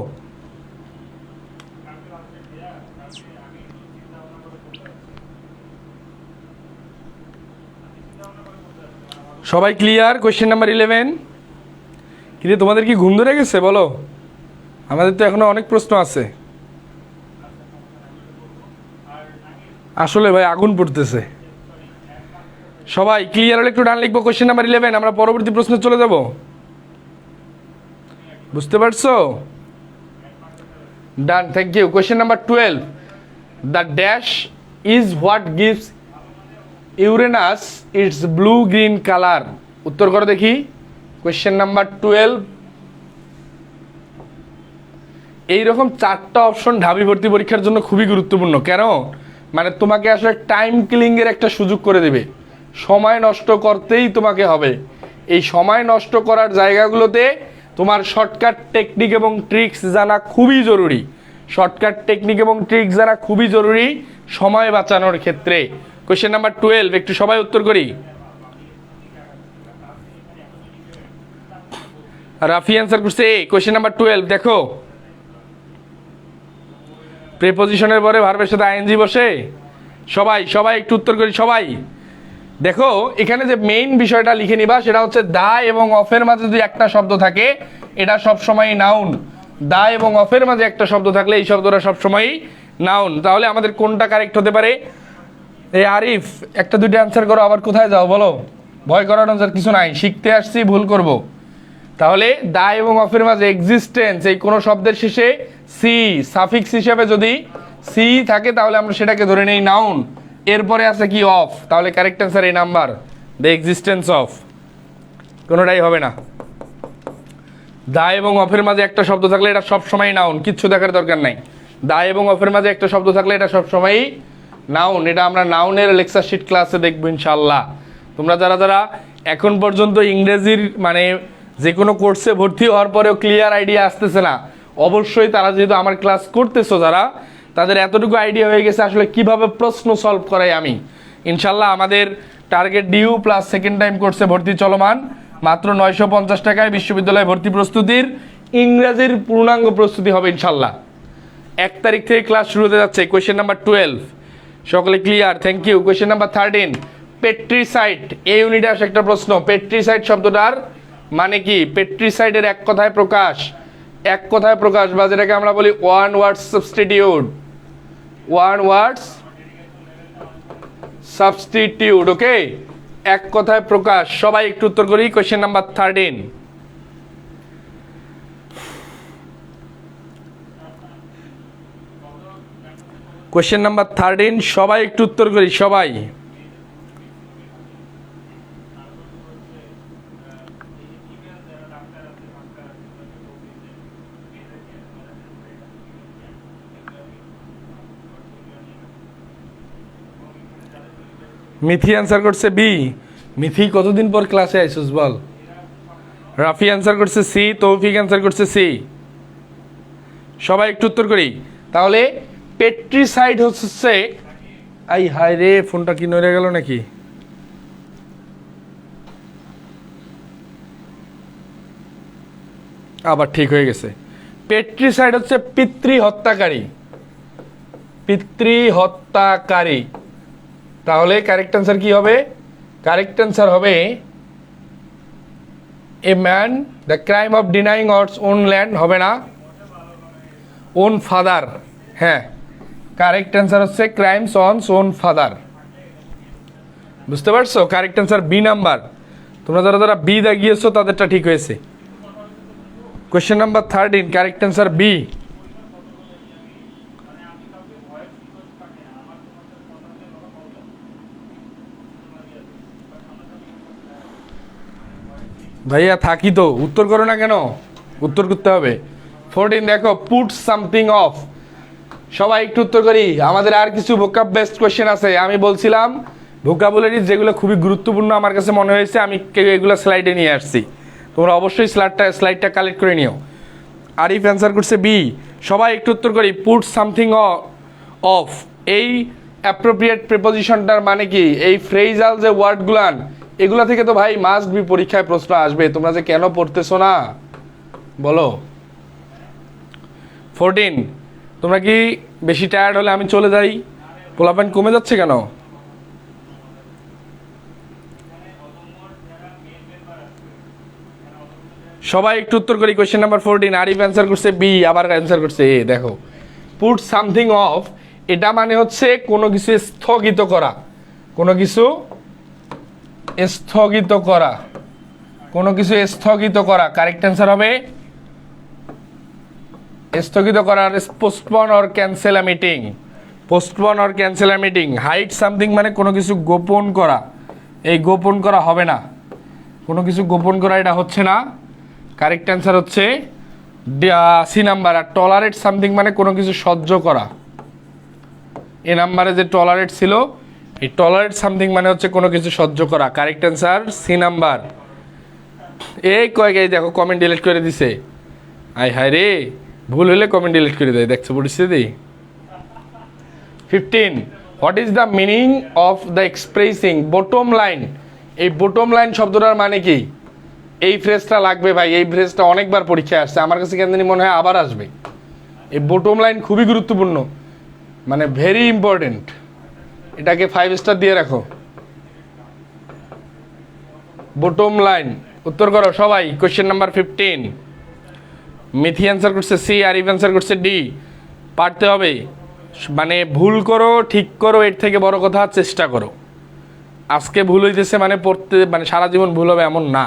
সবাই ক্লিয়ার? Question number 11। কিন্তু তোমাদের কি ঘুম ধরে গেছে বলো? আমাদের তো এখনো অনেক প্রশ্ন আছে। আসলে ভাই আগুন পড়তেছে। সবাই ক্লিয়ার হলে একটু ডান লিখবো। কোয়েশ্চেন নাম্বার 11, আমরা পরবর্তী প্রশ্নে চলে যাব। বুঝতে পারছো? Done, thank you. Question number 12, the dash is what gives Uranus its blue green colour. উত্তর করো দেখি। কোয়েশ্চেন নাম্বার 12, এইরকম 4টা অপশন ঢাবি ভর্তি পরীক্ষার জন্য খুবই গুরুত্বপূর্ণ। কেন? মানে তোমাকে আসলে টাইম কিলিংয়ের একটা সুযোগ করে দেবে, সময় নষ্ট করতেই তোমাকে হবে। এই সময় নষ্ট করার জায়গাগুলোতে তোমার শর্টকাট টেকনিক এবং ট্রিক্স জানা খুবই জরুরি। শর্টকাট টেকনিক এবং ট্রিক্স জানা খুবই জরুরি সময় বাঁচানোর ক্ষেত্রে। কোয়েশ্চেন নাম্বার 12 একটু সবাই উত্তর করি। রাফি অ্যান্সার করছে এ। কোয়েশ্চেন নাম্বার 12 দেখো, প্রিপজিশনের পরে ভার্বের সাথে আইএনজি বসে। সবাই সবাই একটু উত্তর করি। সবাই দেখো, এখানে যে মেইন বিষয়টা লিখে নিবা সেটা হচ্ছে দা এবং অফের মাঝে যদি একটা শব্দ থাকে এটা সবসময় নাউন। দা এবং অফের মাঝে একটা শব্দ থাকলে এই শব্দটা সবসময় নাউন। তাহলে আমাদের কোনটা কারেক্ট হতে পারে? এই আরিফ একটা দুইটা অ্যান্সার করো, আবার কোথায় যাও বলো? ভয় করানোর কিছু নাই, শিখতে আসছি, ভুল করব। তাহলে দা এবং অফের মাঝে এক্সিস্টেন্স, এই কোনো শব্দের শেষে সি সাফিক্স হিসেবে যদি সি থাকে তাহলে আমরা সেটাকে ধরে নেই নাউন। এরপরে আছে কি? অফ। তাহলে কারেক্ট অ্যান্সার এই নাম্বার, দ্য এক্সিস্টেন্স অফ। কোনোটাই হবে না। দা এবং অফের মাঝে একটা শব্দ থাকলে এটা সবসময় নাউন, কিচ্ছু দেখার দরকার নাই। দা এবং অফের মাঝে একটা শব্দ থাকলে এটা সবসময়ই নাউন। এটা আমরা নাউনের লেকচার শিট ক্লাসে দেখবো ইনশাল্লাহ। তোমরা যারা যারা এখন পর্যন্ত ইংরেজির মানে যে কোনো কোর্সে ভর্তি হওয়ার পরেও ক্লিয়ার আইডিয়া আসতেছে না, অবশ্যই তারা যেহেতু আমার ক্লাস করতেছো যারা, তাদের এতটুকু আইডিয়া হয়ে গেছে আসলে কিভাবে প্রশ্ন সলভ করাই আমি। ইনশাল্লাহ আমাদের target due plus second time কোর্সে ভর্তি চলমান, মাত্র 950 টাকায় বিশ্ববিদ্যালয়ে ভর্তি প্রস্তুতির ইংরেজির পূর্ণাঙ্গ প্রস্তুতি হবে ইনশাল্লাহ। 1 তারিখ থেকে ক্লাস শুরু হতে যাচ্ছে। কোয়েশ্চেন নাম্বার 12 সকলে clear? Thank you. Question number 13, patricide, এই ইউনিটে আসে একটা প্রশ্ন। পেট্রিসাইড শব্দটার মানে কি? পেট্রিসাইডের এক কথায় প্রকাশ, এক কথায় প্রকাশ বা যেটাকে আমরা বলি ওয়ান ওয়ার্ড সাবস্টিটিউট, ওয়ান ওয়ার্ডস সাবস্টিটিউট। ওকে, এক কথায় প্রকাশ। সবাই একটু উত্তর করি। কোয়েশ্চেন নাম্বার 13, কোয়েশ্চেন নাম্বার 13 সবাই একটু উত্তর করি। সবাই মিথি অ্যান্সার করছে বি। মিথি কতদিন পর ক্লাসে আইসুস বল? রাফি অ্যান্সার করছে সি, তৌফিক অ্যান্সার করছে সি। সবাই একটু উত্তর করি। তাহলে পেট্রিসাইড হচ্ছে, আই হায় রে, ফোনটা কি নড়ে গেল নাকি? আবার ঠিক হয়ে গেছে। পেট্রিসাইড হচ্ছে পিতৃ হত্যাকারী, পিতৃ হত্যাকারী। তাহলে কারেক্ট অ্যান্সার কি হবে? কারেক্ট অ্যান্সার হবে a man the crime of denying ours own land, হবে না, ওন ফাদার। হ্যাঁ, কারেক্ট অ্যান্সার হচ্ছে ক্রাইমস অন ওন ফাদার। বুঝতে পারছো? Correct answer B number. তোমরা যারা যারা বি দাগিয়েছো তাদেরটা ঠিক হয়েছে। Question number 13, correct answer B. ভাইয়া থাকি তো, উত্তর করো না কেন? উত্তর করতে হবে। 14 দেখো, পুট সামথিং অফ। সবাই একটু উত্তর করি। আমাদের আর কিছু ভোকাব বেসড কোয়েশ্চেন আছে। আমি বলছিলাম ভোকাবুলারি যেগুলো খুবই গুরুত্বপূর্ণ আমার কাছে মনে হয়েছে, আমি এগুলো স্লাইডে নিয়ে আসছি। তোমরা অবশ্যই স্লাইডটা কালেক্ট করে নিও। আরিফ অ্যান্সার করছে বি। সবাই একটু উত্তর করি। পুট সামথিং অফ, এই অ্যাপ্রোপ্রিয়েট প্রিপোজিশনটার মানে কি? এই ফ্রেজাল যে ওয়ার্ডগুলান, এগুলা থেকে তো ভাই মাস্ট বি পরীক্ষায় প্রশ্ন আসবে। তোমরা যে কেন পড়তেছো না বলো। 14, তোমরা কি বেশি টায়ার্ড হলে আমি চলে যাই? পোলাপান কমে যাচ্ছে কেন? সবাই একটু উত্তর করি। কোয়েশ্চেন নাম্বার 14, আরিফ অ্যান্সার করছে বি, আবার অ্যান্সার করছে এ। দেখো, পুট সামথিং অফ, এটা মানে হচ্ছে কোনো কিছু স্থগিত করা, কোনো কিছু স্থগিত করা, কোনো কিছু স্থগিত করা। কারেক্ট অ্যান্সার হবে স্থগিত করার postpone or cancel a meeting, postpone or cancel a meeting. Hide something মানে কোনো কিছু গোপন করা, এই গোপন করা হবে না, কোনো কিছু গোপন করা এটা হচ্ছে না। কারেক্ট অ্যান্সার হচ্ছে সি নাম্বার। আর টলারেট সামথিং মানে কোনো কিছু সহ্য করা। এ নাম্বারে যে টলারেট ছিল, এই টলারেট সামথিং মানে হচ্ছে কোনো কিছু সহ্য করা। Correct answer C number. এই কয়েক এই দেখো কমেন্ট ডিলিট করে দিছে। আয় হায় রে, ভুল হলে কমেন্ট ডিলিট করে দেয়, দেখছো পরিস্থিতি। 15, what is the meaning of the expressing bottom line? এই বটম লাইন শব্দটার মানে কি? এই ফ্রেজটা লাগবে ভাই, এই ফ্রেজটা অনেকবার পরীক্ষায় আসছে, আমার কাছে কেন জানি মনে হয় আবার আসবে। এই বটম লাইন খুবই গুরুত্বপূর্ণ, মানে ভেরি ইম্পর্টেন্ট। এটাকে 5 স্টার দিয়ে রাখো। বটম লাইন উত্তর করো সবাই। কোয়েশ্চেন নাম্বার 15, মিথি অ্যান্সার করছে সি, আরিফ অ্যান্সার করছে ডি। পারতে হবে, মানে ভুল করো ঠিক করো, এর থেকে বড় কথা চেষ্টা করো। আজকে ভুল হইতেছে মানে পড়তে মানে সারা জীবন ভুল হবে এমন না।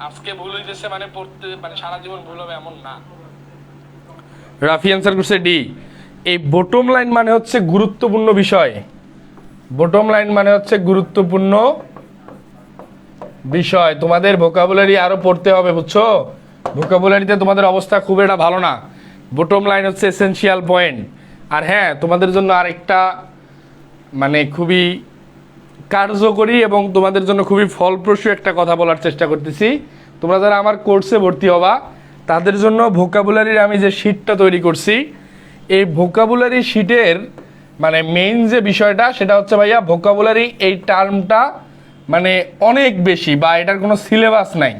আজকে ভুল হইতেছে মানে পড়তে মানে সারা জীবন ভুল হবে এমন না। রাফি অ্যান্সার করছে ডি। এই বটম লাইন মানে হচ্ছে গুরুত্বপূর্ণ বিষয়, বটম লাইন মানে হচ্ছে গুরুত্বপূর্ণ বিষয়। তোমাদের ভোকাবুলারি আরো পড়তে হবে, বুঝছো? ভোকাবুলারিতে তোমাদের অবস্থা খুব একটা ভালো না। বটম লাইন হচ্ছে এসেনশিয়াল পয়েন্ট। আর হ্যাঁ, তোমাদের জন্য আরেকটা মানে খুবই কার্যকরী এবং তোমাদের জন্য খুবই ফলপ্রসূ একটা কথা বলার চেষ্টা করতেছি। তোমরা যারা আমার কোর্সে ভর্তি হবা তাদের জন্য ভোকাবুলারির আমি যে শিটটা তৈরি করছি, এই ভোকাবুলারি শিটের মানে মেইন যে বিষয়টা সেটা হচ্ছে ভাইয়া ভোকাবুলারি এই টার্মটা মানে অনেক বেশি, বা এটার কোনো সিলেবাস নাই।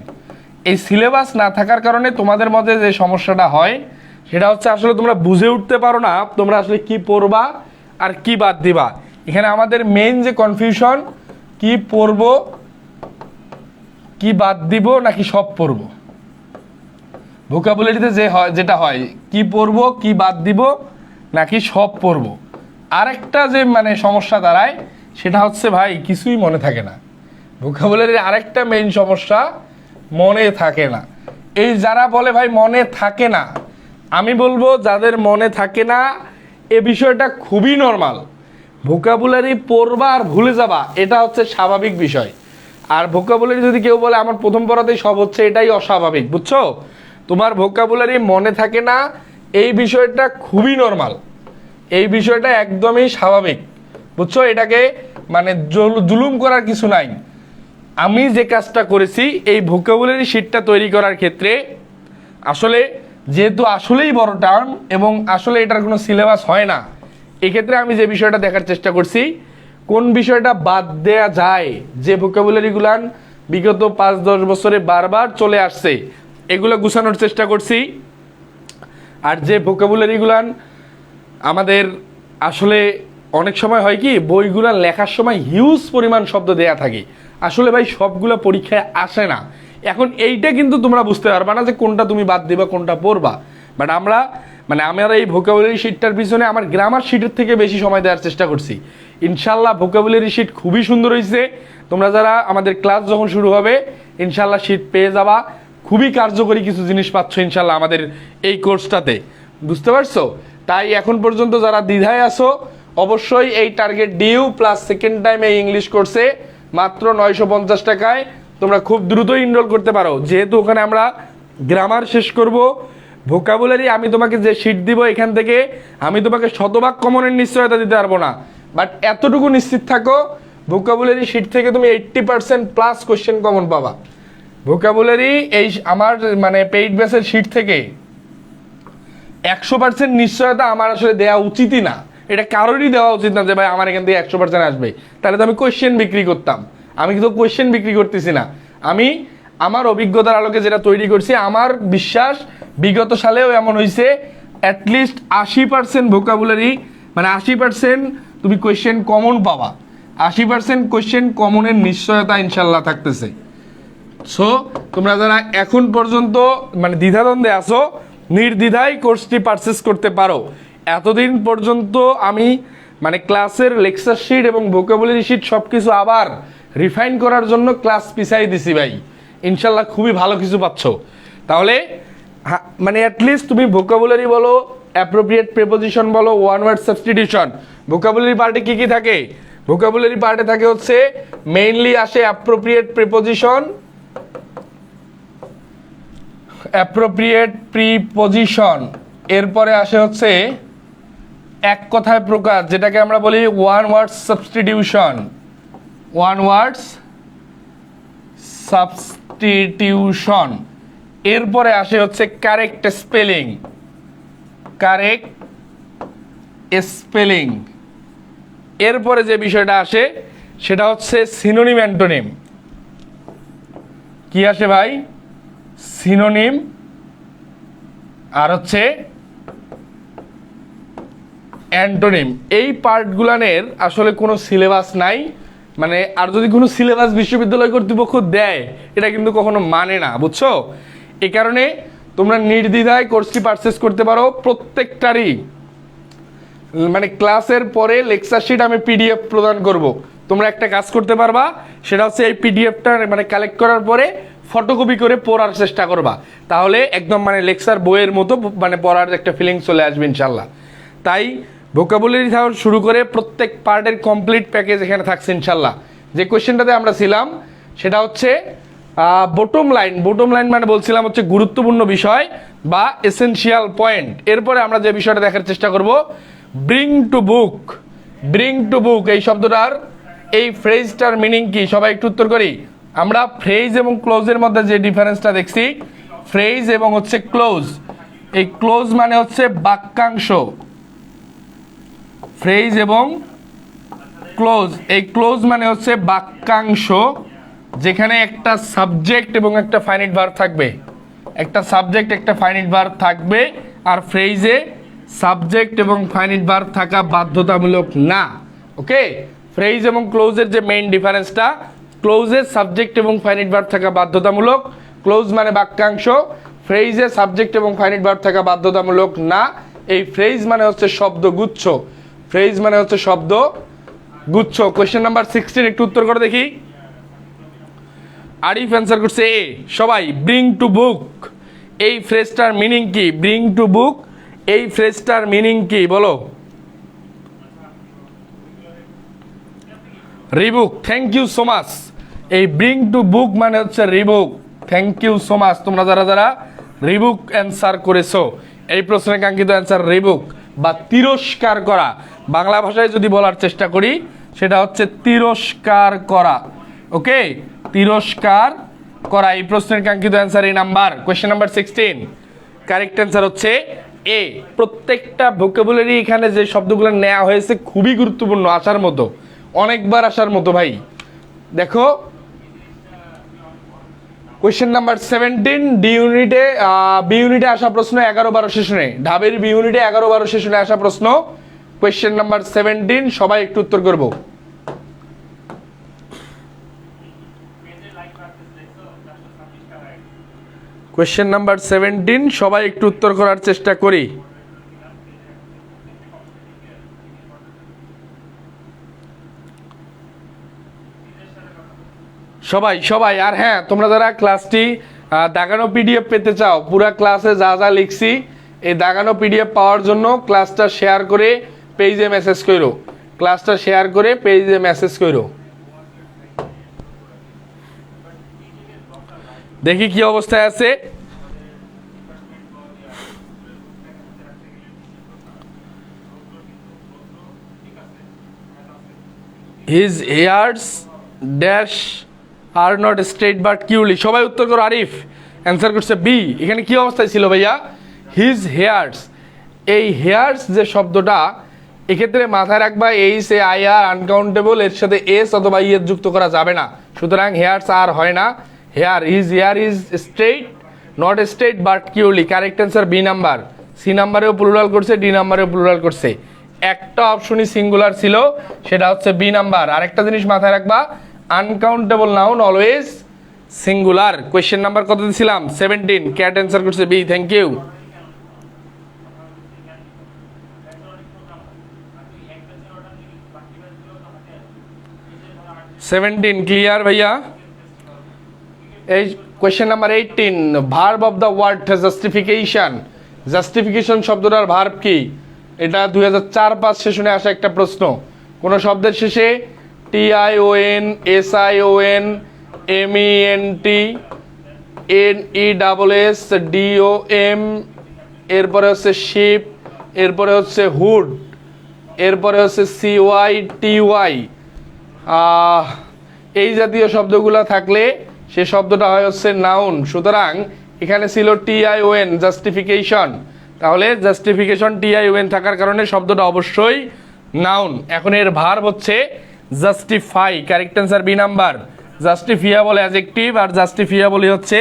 এই সিলেবাস না থাকার কারণে তোমাদের মধ্যে যে সমস্যাটা হয় সেটা হচ্ছে আসলে তোমরা বুঝে উঠতে পারো না তোমরা আসলে কি পড়বা আর কি বাদ দিবা। এখানে আমাদের মেইন যে কনফিউশন, কি পড়ব কি বাদ দিব নাকি সব পড়ব। ভোকাবুলারিতে যে হয় যেটা হয় কি পড়ব কি বাদ দিব নাকি সব পড়ব। আরেকটা যে মানে সমস্যা দাঁড়ায় সেটা হচ্ছে ভাই কিছুই মনে থাকে না। ভোকাবুলারির আরেকটা মেইন সমস্যা মনে থাকে না। এই যারা বলে ভাই মনে থাকে না, আমি বলবো যাদের মনে থাকে না এ বিষয়টা খুবই নর্মাল। ভোকাবুলারি পড়বা আর ভুলে যাবা এটা হচ্ছে স্বাভাবিক বিষয়। আর ভোকাবুলারি যদি কেউ বলে আমার প্রথম পড়াতেই সব হচ্ছে, এটাই অস্বাভাবিক, বুঝছো? তোমার ভোকাবুলারি মনে থাকে না এই বিষয়টা খুবই নর্মাল, এই বিষয়টা একদমই স্বাভাবিক, বুঝছো? এটাকে মানে জুলুম করার কিছু নাই। আমি যে কাজটা করেছি এই ভোকাবুলারি শিটটা তৈরি করার ক্ষেত্রে, আসলে যেহেতু আসলেই বড় টার্ম এবং আসলে এটার কোনো সিলেবাস হয় না, এক্ষেত্রে আমি যে বিষয়টা দেখার চেষ্টা করছি কোন বিষয়টা বাদ দেয়া যায়, যে ভোকাবুলারিগুলান বিগত 5-10 বছরে বারবার চলে আসছে, এগুলো গুছানোর চেষ্টা করছি। আর যে ভোকাবুলারিগুলান আমাদের আসলে অনেক সময় হয় কি, বইগুলো লেখার সময় হিউজ পরিমাণ শব্দ দেয়া থাকে, আসলে ভাই সবগুলো পরীক্ষায় আসে না। এখন এইটা কিন্তু তোমরা বুঝতে পারবা না যে কোনটা তুমি বাদ দিবা কোনটা পড়বা। বাট আমার এই ভোকাবুলারি শিটটার পিছনে আমার গ্রামার শিটের থেকে বেশি সময় দেওয়ার চেষ্টা করছি। ইনশাল্লাহ ভোকাবুলারি শিট খুবই সুন্দর হয়েছে। তোমরা যারা আমাদের ক্লাস যখন শুরু হবে ইনশাল্লাহ শিট পেয়ে যাবা, খুবই কার্যকরী কিছু জিনিস পাচ্ছ ইনশাল্লাহ আমাদের এই কোর্সটাতে, বুঝতে পারছো? তাই এখন পর্যন্ত যারা দ্বিধায় আসো, অবশ্যই এই target due plus second time এই ইংলিশ কোর্সে মাত্র 950 টাকায় তোমরা খুব দ্রুতই এনরোল করতে পারো। যেহেতু ওখানে আমরা গ্রামার শেষ করব, ভোকাবুলারি আমি তোমাকে যে শিট দিব এখান থেকে আমি তোমাকে শতভাগ কমনের নিশ্চয়তা দিতে পারবো না, বাট এতটুকু নিশ্চিত থাকো ভোকাবুলারি শিট থেকে তুমি 80% প্লাস কোশ্চেন কমন পাবা। ভোকাবুলারি এই আমার পেইড বেসের শিট থেকে 100% নিশ্চয়তা আমার আসলে দেওয়া উচিতই না, এটা কারোরই দেওয়া উচিত না যে ভাই আমার এখান থেকে 100% আসবে, তাহলে তো আমি কোয়েশ্চেন বিক্রি করতাম। আমি কিন্তু কোয়েশ্চেন বিক্রি করতেছি না, আমি আমার অভিজ্ঞতার আলোকে যেটা তৈরি করছি, আমার বিশ্বাস বিগত সালেও এমন হয়েছে অ্যাটলিস্ট 80% ভোকাবুলারি 80% তুমি কোয়েশ্চেন কমন পাবা, 80% কোয়েশ্চেন কমনের নিশ্চয়তা ইনশাল্লাহ থাকতেছে। সো তোমরা যারা এখন পর্যন্ত দ্বিধাদ্বন্দ্বে আসো, নির্দ্বিধায় কোর্সটি পারচেস করতে পারো। এতদিন পর্যন্ত আমি ক্লাসের লেকচার শিট এবং ভোকাবুলারি শিট সব কিছু আবার রিফাইন করার জন্য ক্লাস পিছাই দিছি ভাই, ইনশাল্লাহ খুবই ভালো কিছু পাচ্ছ। তাহলে অ্যাটলিস্ট তুমি ভোকাবুলারি বলো, অ্যাপ্রোপ্রিয়েট প্রিপোজিশন বলো, ওয়ান ওয়ার্ড সাবস্টিটিউশন, ভোকাবুলারি পার্টে কি কি থাকে? ভোকাবুলারি পার্টে থাকে হচ্ছে মেইনলি আসে অ্যাপ্রোপ্রিয়েট প্রিপোজিশন, এরপরে আসে হচ্ছে এক কথায় প্রকাশ, যেটাকে আমরা বলি ওয়ান ওয়ার্ড সাবস্টিটিউশন, এরপরে আসে হচ্ছে কারেক্ট স্পেলিং, এরপরে যে বিষয়টা আসে সেটা হচ্ছে সিনোনিম অ্যান্টোনিম। কি আসে ভাই? সিনোনিম আর হচ্ছে অ্যান্টোনিম। এই পার্টগুলানের আসলে কোনো সিলেবাস নাই, আর যদি কোনো সিলেবাস বিশ্ববিদ্যালয় কর্তৃপক্ষ দেয় এটা কিন্তু কখনো মানে না, বুঝছো? এই কারণে তোমরা নির্দ্বিধায় কোর্সটি পারচেস করতে পারো। প্রত্যেকটারই ক্লাসের পরে লেকচার শিট আমি পিডিএফ প্রদান করব, তোমরা একটা কাজ করতে পারবা, সেটা হচ্ছে এই পিডিএফটা কালেক্ট করার পরে ফটোকপি করে পড়ার চেষ্টা করবা, তাহলে একদম লেকচার বইয়ের মতো পড়ার একটা ফিলিং চলে আসবে ইনশাল্লাহ। তাই ভোকাবুলারি থেকে শুরু করে প্রত্যেক পার্টের কমপ্লিট প্যাকেজ এখানে থাকছে ইনশাল্লাহ। যে কোয়েশ্চেনটাতে আমরা ছিলাম সেটা হচ্ছে বটম লাইন বলছিলাম হচ্ছে গুরুত্বপূর্ণ বিষয় বা এসেনশিয়াল পয়েন্ট। এরপরে আমরা যে বিষয়টা দেখার চেষ্টা করব, ব্রিং টু বুক এই শব্দটার এই ফ্রেজটার মিনিং কি? সবাই একটু উত্তর করি। আমরা ফ্রেজ এবং ক্লোজের মধ্যে যে ডিফারেন্সটা দেখছি, ফ্রেজ এবং হচ্ছে ক্লোজ, এই ক্লোজ হচ্ছে বাক্যাংশ, ফ্রেজ এবং ক্লোজ, এই ক্লোজ হচ্ছে বাক্যাংশ যেখানে একটা সাবজেক্ট এবং একটা ফাইনাইট ভার্ব থাকবে, আর ফ্রেজে সাবজেক্ট এবং ফাইনাইট ভার্ব থাকা বাধ্যতামূলক না। ওকে, ফ্রেজ এবং ক্লোজের যে মেইন ডিফারেন্সটা, ক্লোজে সাবজেক্ট এবং ফাইনাইট ভার্ব থাকা বাধ্যতামূলক, ক্লোজ বাক্যাংশ, ফ্রেজে সাবজেক্ট এবং ফাইনাইট ভার্ব থাকা বাধ্যতামূলক না। এই ফ্রেজ হচ্ছে শব্দগুচ্ছ, কোয়েশ্চেন নাম্বার 16 একটু উত্তর করে দেখি। আরিফ অ্যান্সার করছে এ। সবাই ব্রিং টু বুক এই ফ্রেজটার মিনিং কি? ব্রিং টু বুক এই ফ্রেজটার মিনিং কি বলো? Rebuke, thank you so much. এই ব্রিং টু বুক হচ্ছে rebuke, thank you so much. তোমরা যারা রিবুক অ্যান্সার করেছো, এই প্রশ্নের কাঙ্ক্ষিত অ্যান্সার রিবুক বা তিরস্কার করা। বাংলা ভাষায় যদি বলার চেষ্টা করি সেটা হচ্ছে তিরস্কার করা। ওকে, তিরস্কার করা এই প্রশ্নের কাঙ্ক্ষিত অ্যান্সার এই number, question number 16। Correct answer হচ্ছে এ। প্রত্যেকটা ভোকাবুলারি এখানে যে শব্দগুলো নেওয়া হয়েছে খুবই গুরুত্বপূর্ণ, আসার মতো, অনেকবার আসার মতো ভাই। দেখো কোয়েশ্চেন নাম্বার 17 ডি ইউনিটে বি ইউনিটে আসা প্রশ্ন 11-12 সেশনে, ঢাবের বি ইউনিটে 11-12 সেশনে আসা প্রশ্ন। কোয়েশ্চেন নাম্বার 17 সবাই একটু উত্তর করব। কোয়েশ্চেন নাম্বার 17 সবাই একটু উত্তর করার চেষ্টা করি। সবাই সবাই আর হ্যাঁ, তোমরা যারা ক্লাসটি দাগানো পিডিএফ পেতে চাও, পুরা ক্লাসে যা যা লিখছি এই দাগানো পিডিএফ পাওয়ার জন্য ক্লাসটা শেয়ার করে পেজে মেসেজ করো, ক্লাসটা শেয়ার করে পেজে মেসেজ করো। দেখি কি অবস্থায় আছে। His hairs dash are not straight but curly. সবাই উত্তর করো। আরিফ অ্যান্সার করছে বি। এখানে কি অবস্থায় ছিল ভাইয়া? His here's. এই হেয়ার্স যে শব্দটা, এক্ষেত্রে মাথায় রাখবা H A I R uncountable, এর সাথে এস অথবা ইয়ের যুক্ত করা যাবে না, সুতরাং হেয়ার্স আর হয় না। Hair is straight not straight but curly. Correct answer B number. C নাম্বারেও প্লুরাল করছে, ডি নাম্বারেও প্লুরাল করছে, একটা অপশনই সিঙ্গুলার ছিল, সেটা হচ্ছে বি নাম্বার। আরেকটা জিনিস মাথায় রাখবা, uncountable noun always singular. Question number কত দিছিলাম? 17। ক্যাট অ্যান্সার করছে বি। Thank you. ক্লিয়ার ভাইয়া? এই question number 18, verb of the word justification. Justification শব্দটার ভার্ব কি? এটা 2004-05 সেশনে আসা একটা প্রশ্ন। কোন শব্দের শেষে TION SION MENT NESS DOM, এরপরে হচ্ছে শিপ, এরপরে হচ্ছে হুড, এরপরে হচ্ছে CYTY, এই জাতীয় শব্দগুলো থাকলে সে শব্দটা হয় হচ্ছে নাউন। সুতরাং এখানে ছিল TION জাস্টিফিকেশন, তাহলে জাস্টিফিকেশন TION থাকার কারণে শব্দটা অবশ্যই নাউন। এখন এর ভার্ব হচ্ছে justify. Correct answer B number. Justifiable adjective আর জাস্টিফিয়াবল হচ্ছে,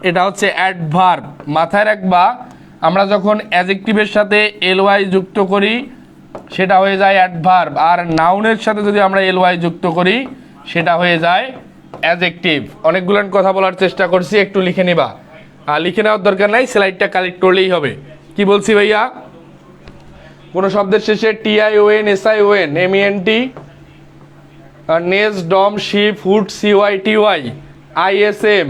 এটা হচ্ছে অ্যাডভার্ব। মাথায় রাখবা, আমরা যখন অ্যাডজেক্টিভের সাথে LY যুক্ত করি সেটা হয়ে যায় অ্যাডভার্ব, আর নাউনের সাথে যদি আমরা LY যুক্ত করি সেটা হয়ে যায় অ্যাডজেক্টিভ। অনেকগুলো কথা বলার চেষ্টা করছি, একটু লিখে নিবা। আর লিখে নেওয়ার দরকার নাই, স্লাইডটা কালেক্ট করলেই হবে। কি বলছি ভাইয়া? কোন শব্দের শেষে TION SION MENT ness dom ship hood CYTY ISM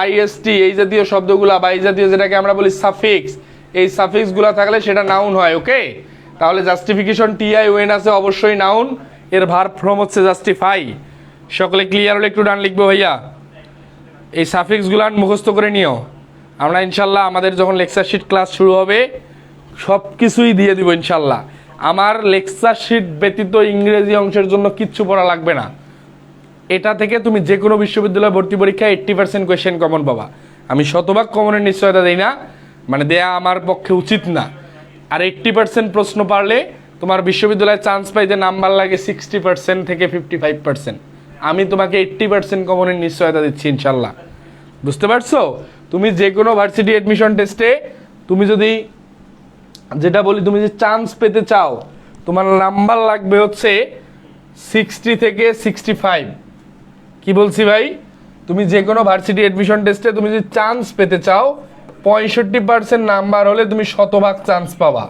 IST, এই জাতীয় শব্দগুলা বা এই জাতীয় যেটাকে আমরা বলি সাফিক্স, এই সাফিক্সগুলা থাকলে সেটা নাউন হয়। ওকে, তাহলে জাস্টিফিকেশন TION আছে, অবশ্যই নাউন। এর ভার্ব ফর্ম হচ্ছে জাস্টিফাই। সকলে ক্লিয়ার হলে একটু ডান লিখবো ভাইয়া। এই সাফিক্সগুলো মুখস্থ করে নিও। আমরা ইনশাল্লাহ আমাদের যখন লেকচার শিট ক্লাস শুরু হবে সব কিছুই দিয়ে দিব ইনশাল্লাহ। আমার লেকচার শিট ব্যতীত ইংরেজি অংশের জন্য কিচ্ছু পড়া লাগবে না। এটা থেকে তুমি যে কোনো বিশ্ববিদ্যালয় ভর্তি পরীক্ষায় 80% কোয়েশ্চেন কমন পাবা। আমি শতভাগ কমনের নিশ্চয়তা দিই না, মানে দেয়া আমার পক্ষে উচিত না। আর 80% প্রশ্ন পারলে তোমার বিশ্ববিদ্যালয়ে চান্স পাইতে নাম্বার লাগে 60% থেকে 55%। আমি তোমাকে 80% কমনের নিশ্চয়তা দিচ্ছি ইনশাল্লাহ। বুঝতে পারছো? তুমি যে কোনো ভার্সিটি অ্যাডমিশন টেস্টে তুমি যদি, যেটা বলি, তুমি যে চান্স পেতে চাও, তোমার নাম্বার লাগবে হচ্ছে 60 থেকে 65। কি বলছি ভাই? তুমি যে কোনো ভার্সিটি অ্যাডমিশন টেস্টে তুমি যদি চান্স পেতে চাও, 65% নাম্বার হলে তুমি শতভাগ চান্স পাবা।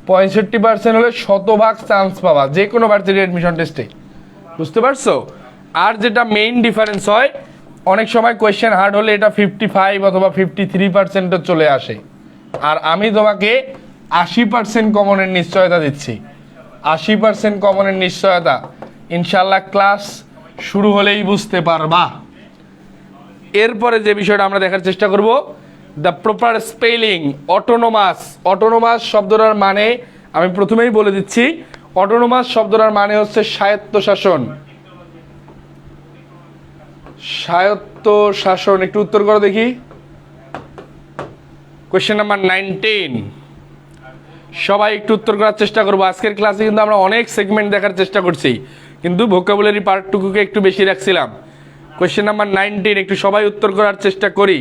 65% হলে শতভাগ চান্স পাবা যে কোনো ভার্সিটি অ্যাডমিশন টেস্টে। বুঝতে পারছো? আর যেটা মেইন ডিফারেন্স হয়, অনেক সময় কোয়েশ্চেন হার্ড হলে এটা 55 অথবা 53% চলে আসে। আর আমি তোমাকে 80% কমনের নিশ্চয়তা দিচ্ছি। 80% কমনের নিশ্চয়তা ইনশাল্লাহ ক্লাস শুরু হলেই বুঝতে পারবা। এরপরে যে বিষয়টা আমরা দেখার চেষ্টা করব, the proper spelling autonomous. Autonomous শব্দটার মানে আমি প্রথমেই বলে দিচ্ছি, অটোনোমাস শব্দটার মানে হচ্ছে স্বায়ত্তশাসন। স্বায়ত্তশাসন। একটু উত্তর করো দেখি। Question number 19। সবাই একটু উত্তর করার চেষ্টা করবো। আজকের ক্লাসে কিন্তু আমরা অনেক সেগমেন্ট দেখার চেষ্টা করছি, কিন্তু ভোকাবুলারি পার্টটুকুকে একটু বেশি রাখছিলাম। কোয়েশ্চেন নাম্বার 19 একটু সবাই উত্তর করার চেষ্টা করি।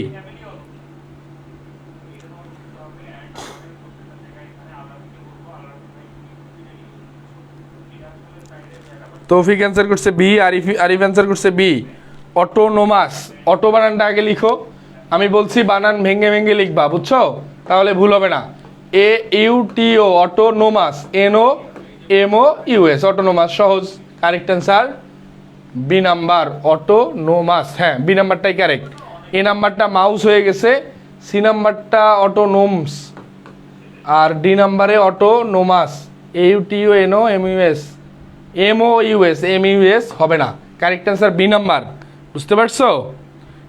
তৌফিক অ্যান্সার করছে বি, আরিফ অ্যান্সার করছে বি, অটোনোমাস। অটো বানানটা আগে লিখো, আমি বলছি বানান ভেঙে ভেঙে লিখবা, বুঝছো? তাহলে ভুল হবে না। AUTO অটোনোমাস, NOMOUS অটোনোমাস, সহজ। Correct answer B number, autonomous. হ্যাঁ, বি নাম্বারটাই কারেক্ট। এ নাম্বারটা মাউস হয়ে গেছে, সি নাম্বারটা অটোনোমস, আর ডি নাম্বারে অটোনোমাস। MOUS হবে না, কারেক্ট অ্যান্সার বি নাম্বার। বুঝতে পারছো?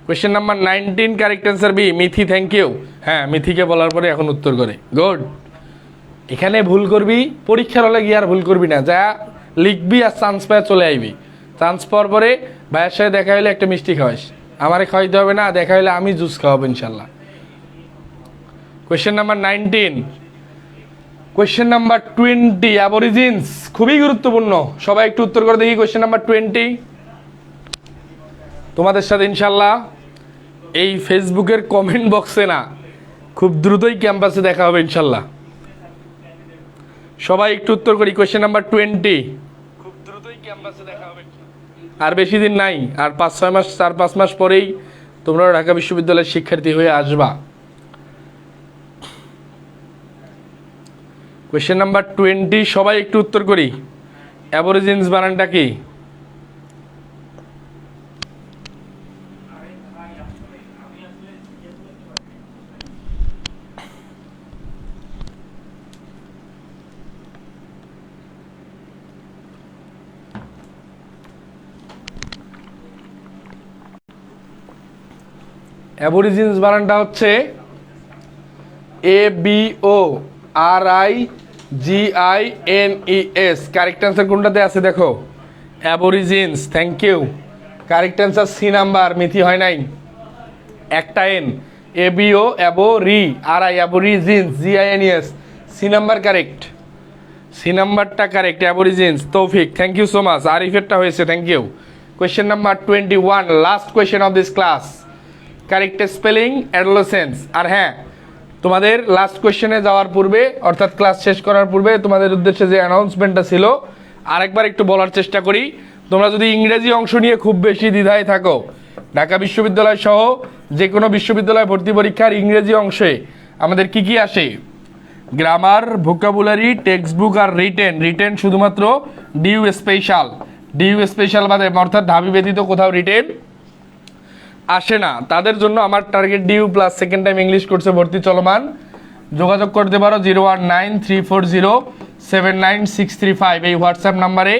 Question number 19 correct answer B. Mithi, thank you. হ্যাঁ, মিথিকে বলার পরে এখন উত্তর করে, গুড। এখানে ভুল করবি, পরীক্ষার হলে গিয়ে আর ভুল করবি না, যা লিখবি আর চান্স পায় চলে আইবি। চান্স পাওয়ার পরে ভাইয়ের সাথে দেখা হলে একটা মিষ্টি খাওয়াইস, আমারে খাওয়াইতে হবে না, দেখা হলে আমি জুস খাওয়াবো ইনশাল্লাহ। Question number 19। কোয়েশ্চেন নাম্বার 20, অ্যাবরিজিনস, খুবই গুরুত্বপূর্ণ। সবাই একটু উত্তর করে দেখি কোয়েশ্চেন নাম্বার 20। তোমাদের সাথে ইনশাল্লাহ এই ফেসবুকের কমেন্ট বক্সে না, খুব দ্রুতই ক্যাম্পাসে দেখা হবে ইনশাল্লাহ। সবাই একটু উত্তর করি কোয়েশ্চেন নাম্বার 20। খুব দ্রুতই ক্যাম্পাসে দেখা হবে, আর বেশি দিন নাই, আর 5-6 মাস, 4-5 মাস পরেই তোমরা ঢাকা বিশ্ববিদ্যালয়ের শিক্ষার্থী হয়ে আসবা। কোয়েশ্চেন নাম্বার 20, সবাই একটু উত্তর করি। অ্যাবরিজিনস বানানটা কি? অ্যাবরিজিনস বানানটা হচ্ছে ABORIGINES। কারেক্ট অ্যান্সার কোনটাতে আছে দেখো, aborigines. Thank you. Correct answer C number. মিথি হয় নাই, একটা এন। ABO অ্যাবোরি, RI aborigines, GINES, C number correct. C নাম্বারটা correct, aborigines. Toufiq, thank you so much. আরিফেরটা হয়েছে, thank you. Question number 21, last question of this class. Correct spelling adolescence. আর হ্যাঁ, তোমাদের লাস্ট কোয়েশ্চেনে যাওয়ার পূর্বে, অর্থাৎ ক্লাস শেষ করার পূর্বে তোমাদের উদ্দেশ্যে যে অ্যানাউন্সমেন্টটা ছিল, আরেকবার একটু বলার চেষ্টা করি। তোমরা যদি ইংরেজি অংশ নিয়ে খুব বেশি দ্বিধায় থাকো, ঢাকা বিশ্ববিদ্যালয় সহ যে কোনো বিশ্ববিদ্যালয় ভর্তি পরীক্ষার ইংরেজি অংশে আমাদের কি কি আসে? Grammar, vocabulary, text book are written শুধুমাত্র ডিইউ স্পেশাল বাদে, অর্থাৎ ঢাবি ব্যতীত কোথাও রিটেন আসে না। তাদের জন্য আমার target due plus second time English কোর্সে ভর্তি চলমান। যোগাযোগ করতে পারো 0193407965 এই হোয়াটসঅ্যাপ নাম্বারে।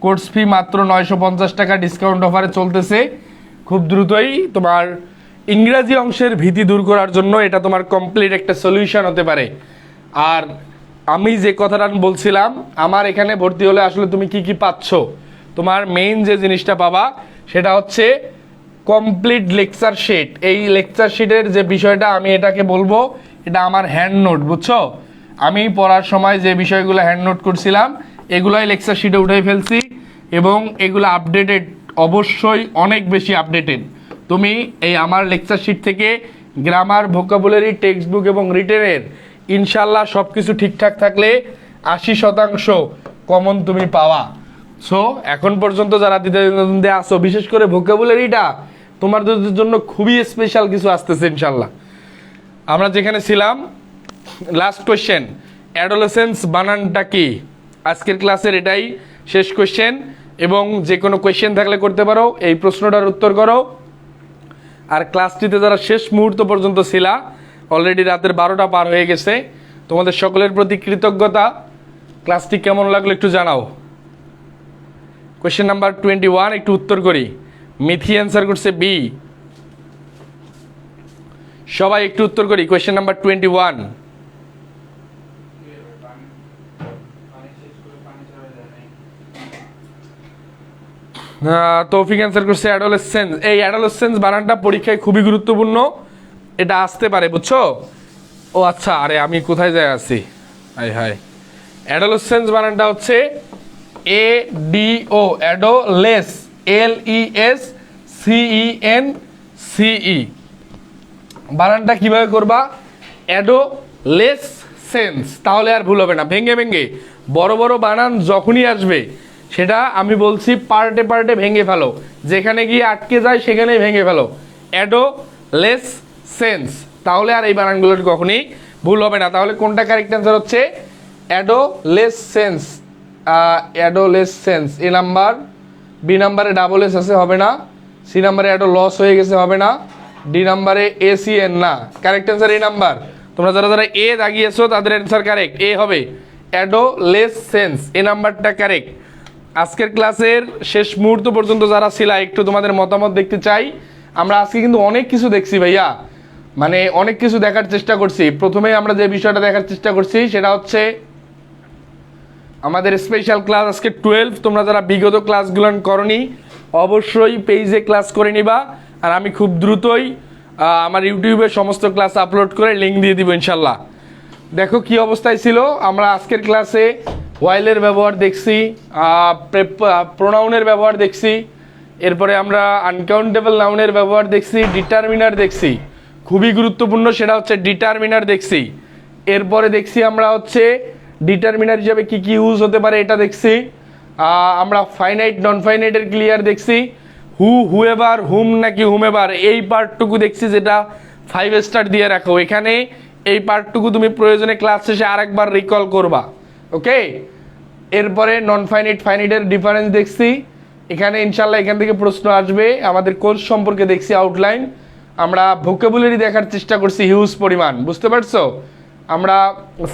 কোর্স ফি মাত্র 950 টাকা, ডিসকাউন্ট অফারে চলতেছে। খুব দ্রুতই তোমার ইংরাজি অংশের ভীতি দূর করার জন্য এটা তোমার কমপ্লিট একটা সলিউশন হতে পারে। আর আমি যে কথাটা বলছিলাম, আমার এখানে ভর্তি হলে আসলে তুমি কি কি পাচ্ছ, তোমার মেইন যে জিনিসটা পাবা সেটা হচ্ছে কমপ্লিট লেকচার শিট। এই লেকচার শিটের যে বিষয়টা, আমি এটাকে বলবো এটা আমার হ্যান্ড নোট, বুঝছো? আমি পড়ার সময় যে বিষয়গুলো হ্যান্ড নোট করছিলাম এগুলোই লেকচার শিটে উঠে ফেলছি, এবং এগুলো আপডেটেড, অবশ্যই অনেক বেশি আপডেটেড। তুমি এই আমার লেকচার শিট থেকে গ্রামার, ভোকাবুলারি, টেক্সট বুক এবং রিটেনের ইনশাল্লাহ সব কিছু ঠিকঠাক থাকলে 80% কমন তুমি পাওয়া। সো এখন পর্যন্ত যারা দ্বিতীয় আসো, বিশেষ করে ভোকাবুলারিটা তোমাদের জন্য খুবই স্পেশাল কিছু আসতেছে ইনশাল্লাহ। আমরা যেখানে ছিলাম, লাস্ট কোয়েশ্চেন, অ্যাডোলেসেন্স বানানটা কি? আজকের ক্লাসের এটাই শেষ কোয়েশ্চেন, এবং যে কোনো কোয়েশ্চেন থাকলে করতে পারো, এই প্রশ্নটার উত্তর করো। আর ক্লাসটিতে যারা শেষ মুহূর্ত পর্যন্ত ছিলা, অলরেডি রাতের 12টা পার হয়ে গেছে, তোমাদের সকলের প্রতি কৃতজ্ঞতা। ক্লাসটি কেমন লাগলো একটু জানাও। কোয়েশ্চেন নাম্বার 21 একটু উত্তর করি। মিথি অ্যান্সার করছে বি। সবাই একটু উত্তর করি কোয়েশ্চেন নাম্বার 21। তৌফিক অ্যান্সার করছে অ্যাডোলেসেন্স। এই অ্যাডোলেসেন্স বানানটা পরীক্ষায় খুবই গুরুত্বপূর্ণ, এটা আসতে পারে, বুঝছো? ও আচ্ছা, আরে আমি কোথায় যাই আছি, হাই হাই। অ্যাডোলেসেন্স বানানটা হচ্ছে ADO, অ্যাডোলেস, LES CEN CE। বানানটা কিভাবে করবা? অ্যাডোলেসেন্স, তাহলে আর ভুল হবে না। ভেঙে ভেঙে বড় বড় বানান যখনই আসবে সেটা আমি বলছি পার্টে পার্টে ভেঙে ফেলো, যেখানে গিয়ে আটকে যায় সেখানেই ভেঙে ফেলো। অ্যাডোলেসেন্স, তাহলে আর এই বানানগুলোর কখনই ভুল হবে না। তাহলে কোনটা কারেক্ট অ্যান্সার হচ্ছে? অ্যাডোলেসেন্স। অ্যাডোলেসেন্স। এ নাম্বার, বি নাম্বারে ডাবল এস আছে, হবে না। সি নাম্বারে অ্যাডো লস হয়ে গেছে, হবে না। ডি নাম্বারে ACN, না। Correct answer A number. তোমরা যারা যারা এ দাগিয়েছো তাদের অ্যান্সার কারেক্ট, এ হবে। অ্যাডোলেসেন্স, এ নাম্বারটা কারেক্ট। আজকের ক্লাসের শেষ মুহূর্ত পর্যন্ত যারা ছিল একটু তোমাদের মতামত দেখতে চাই। আমরা আজকে কিন্তু অনেক কিছু দেখছি ভাইয়া, মানে অনেক কিছু দেখার চেষ্টা করছি। প্রথমে আমরা যে বিষয়টা দেখার চেষ্টা করছি সেটা হচ্ছে আমাদের স্পেশাল ক্লাস আজকে 12। তোমরা যারা বিগত ক্লাসগুলো করনি অবশ্যই পেজে ক্লাস করে নিবা। আর আমি খুব দ্রুতই আমার ইউটিউবে সমস্ত ক্লাস আপলোড করে লিঙ্ক দিয়ে দিব ইনশাল্লাহ। দেখো কি অবস্থায় ছিল। আমরা আজকের ক্লাসে ওয়াইলের ব্যবহার দেখছি, প্রোনাউনের ব্যবহার দেখছি, এরপরে আমরা আনকাউন্টেবল নাউনের ব্যবহার দেখছি, ডিটারমিনার দেখছি, খুবই গুরুত্বপূর্ণ সেটা হচ্ছে ডিটারমিনার দেখছি। এরপরে দেখছি আমরা হচ্ছে ডিটারমিনার হিসাবে কি কি ইউজ হতে পারে এটা দেখছি। আমরা ফাইনাইট নন ফাইনাইটের ক্লিয়ার দেখছি। হুএভার, হুম নাকি হুমেভার, এই পার্টটুকু দেখছি, যেটা 5 স্টার দিয়ে রাখো। এখানে এই পার্টটুকু তুমি প্রয়োজনে ক্লাস শেষে আরেকবার রিকল করবা, ওকে। এরপরে নন ফাইনাইট ফাইনাইটের ডিফারেন্স দেখছি। এখানে ইনশাল্লাহ এখান থেকে প্রশ্ন আসবে। আমাদের কোর্স সম্পর্কে দেখছি আউটলাইন। আমরা ভোকাবুলারি দেখার চেষ্টা করছি হিউজ পরিমাণ, বুঝতে পারছো। আমরা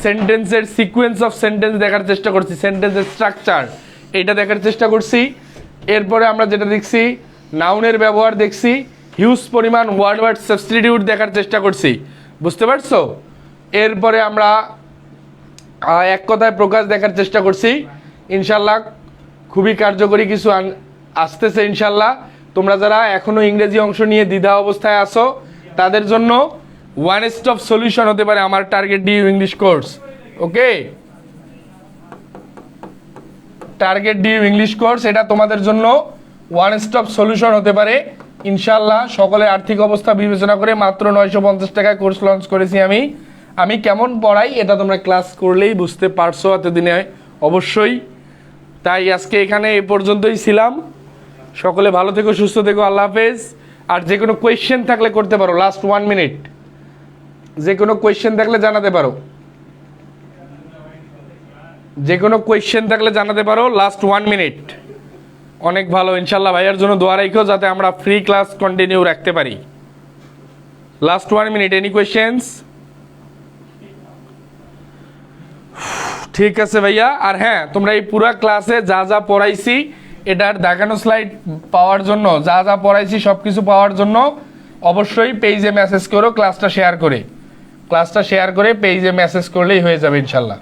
সেন্টেন্সের সিকোয়েন্স অফ সেন্টেন্স দেখার চেষ্টা করছি, সেন্টেন্সের স্ট্রাকচার এইটা দেখার চেষ্টা করছি। এরপরে আমরা যেটা দেখছি নাউনের ব্যবহার দেখছি, হিউজ পরিমাণ ওয়ার্ড সাবস্টিটিউট দেখার চেষ্টা করছি, বুঝতে পারছো। এরপরে আমরা এক কথায় প্রকাশ দেখার চেষ্টা করছি। ইনশাল্লাহ খুবই কার্যকরী কিছু আসতেছে ইনশাল্লাহ। তোমরা যারা এখনো ইংরেজি অংশ নিয়ে দ্বিধা অবস্থায় আছো তাদের জন্য ওয়ান স্টপ সলিউশন হতে পারে আমার টার্গেট ডিউ ইংলিশ কোর্স, ওকে। টার্গেট ডিউ ইংলিশ কোর্স, এটা তোমাদের জন্য ওয়ান স্টপ সলিউশন হতে পারে ইনশাল্লাহ। সকলের আর্থিক অবস্থা বিবেচনা করে মাত্র 950 টাকায় কোর্স লঞ্চ করেছি আমি কেমন পড়াই এটা তোমরা ক্লাস করলেই বুঝতে পারছো এতদিনে অবশ্যই। তাই আজকে এখানে এ পর্যন্তই ছিলাম। সকলে ভালো থেকো, সুস্থ থেকো, আল্লাহ হাফেজ। আর যে কোনো কোয়েশ্চেন থাকলে করতে পারো, লাস্ট 1 মিনিট। যে কোনো কোয়েশ্চেন থাকলে জানাতে পারো, যে কোনো কোয়েশ্চেন থাকলে জানাতে পারো, লাস্ট 1 মিনিট। অনেক ভালো, ইনশাল্লাহ ভাইয়ার জন্য দোয়া রাখো যাতে আমরা ফ্রি ক্লাস কন্টিনিউ রাখতে পারি। Last 1 minute, any questions? ঠিক আছে ভাইয়া। আর হ্যাঁ, তোমরা এই পুরো ক্লাসে যা যা পড়াইছি এটার দেখানো স্লাইড পাওয়ার জন্য, যা যা পড়াইছি সব কিছু পাওয়ার জন্য অবশ্যই পেজে মেসেজ করো। ক্লাসটা শেয়ার করে পেজে মেসেজ করলেই হয়ে যাবে ইনশাল্লাহ।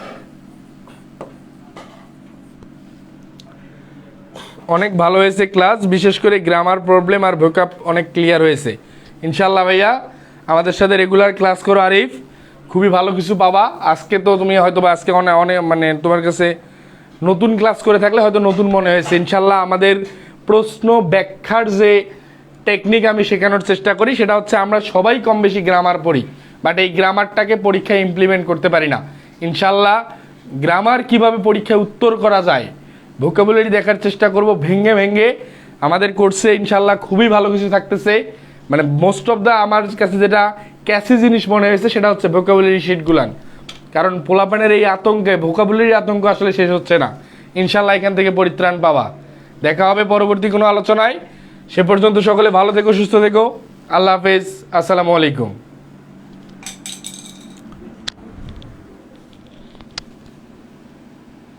অনেক ভালো হয়েছে ক্লাস, বিশেষ করে গ্রামার প্রবলেম আর ভোকাব অনেক ক্লিয়ার হয়েছে ইনশাল্লাহ। ভাইয়া আমাদের সাথে রেগুলার ক্লাস করো আরিফ, খুবই ভালো কিছু পাবা। আজকে তো তুমি হয়তো বা আজকে অনেক মানে তোমার কাছে নতুন ক্লাস করে থাকলে হয়তো নতুন মনে হয়েছে। ইনশাল্লাহ আমাদের প্রশ্ন ব্যাখ্যার যে টেকনিক আমি শেখানোর চেষ্টা করি সেটা হচ্ছে আমরা সবাই কম বেশি গ্রামার পড়ি, বাট এই গ্রামারটাকে পরীক্ষায় ইমপ্লিমেন্ট করতে পারি না। ইনশাল্লাহ গ্রামার কিভাবে পরীক্ষায় উত্তর করা যায়, ভোকাবুলারি দেখার চেষ্টা করব ভেঙে ভেঙে। আমাদের কোর্সে ইনশাল্লাহ খুবই ভালো কিছু থাকতেছে। মানে মোস্ট অফ দ্য আমার কাছে যেটা ক্যাসি জিনিস মনে হয়েছে সেটা হচ্ছে ভোকাবুলারি শিটগুলান। কারণ পোলাপানের এই আতঙ্কে, ভোকাবুলারির আতঙ্ক আসলে শেষ হচ্ছে না। ইনশাল্লাহ এখান থেকে পরিত্রাণ পাবা। দেখা হবে পরবর্তী কোনো আলোচনায়। সে পর্যন্ত সকলে ভালো থেকো, সুস্থ থেকো, আল্লাহ হাফেজ, আসসালামু আলাইকুম।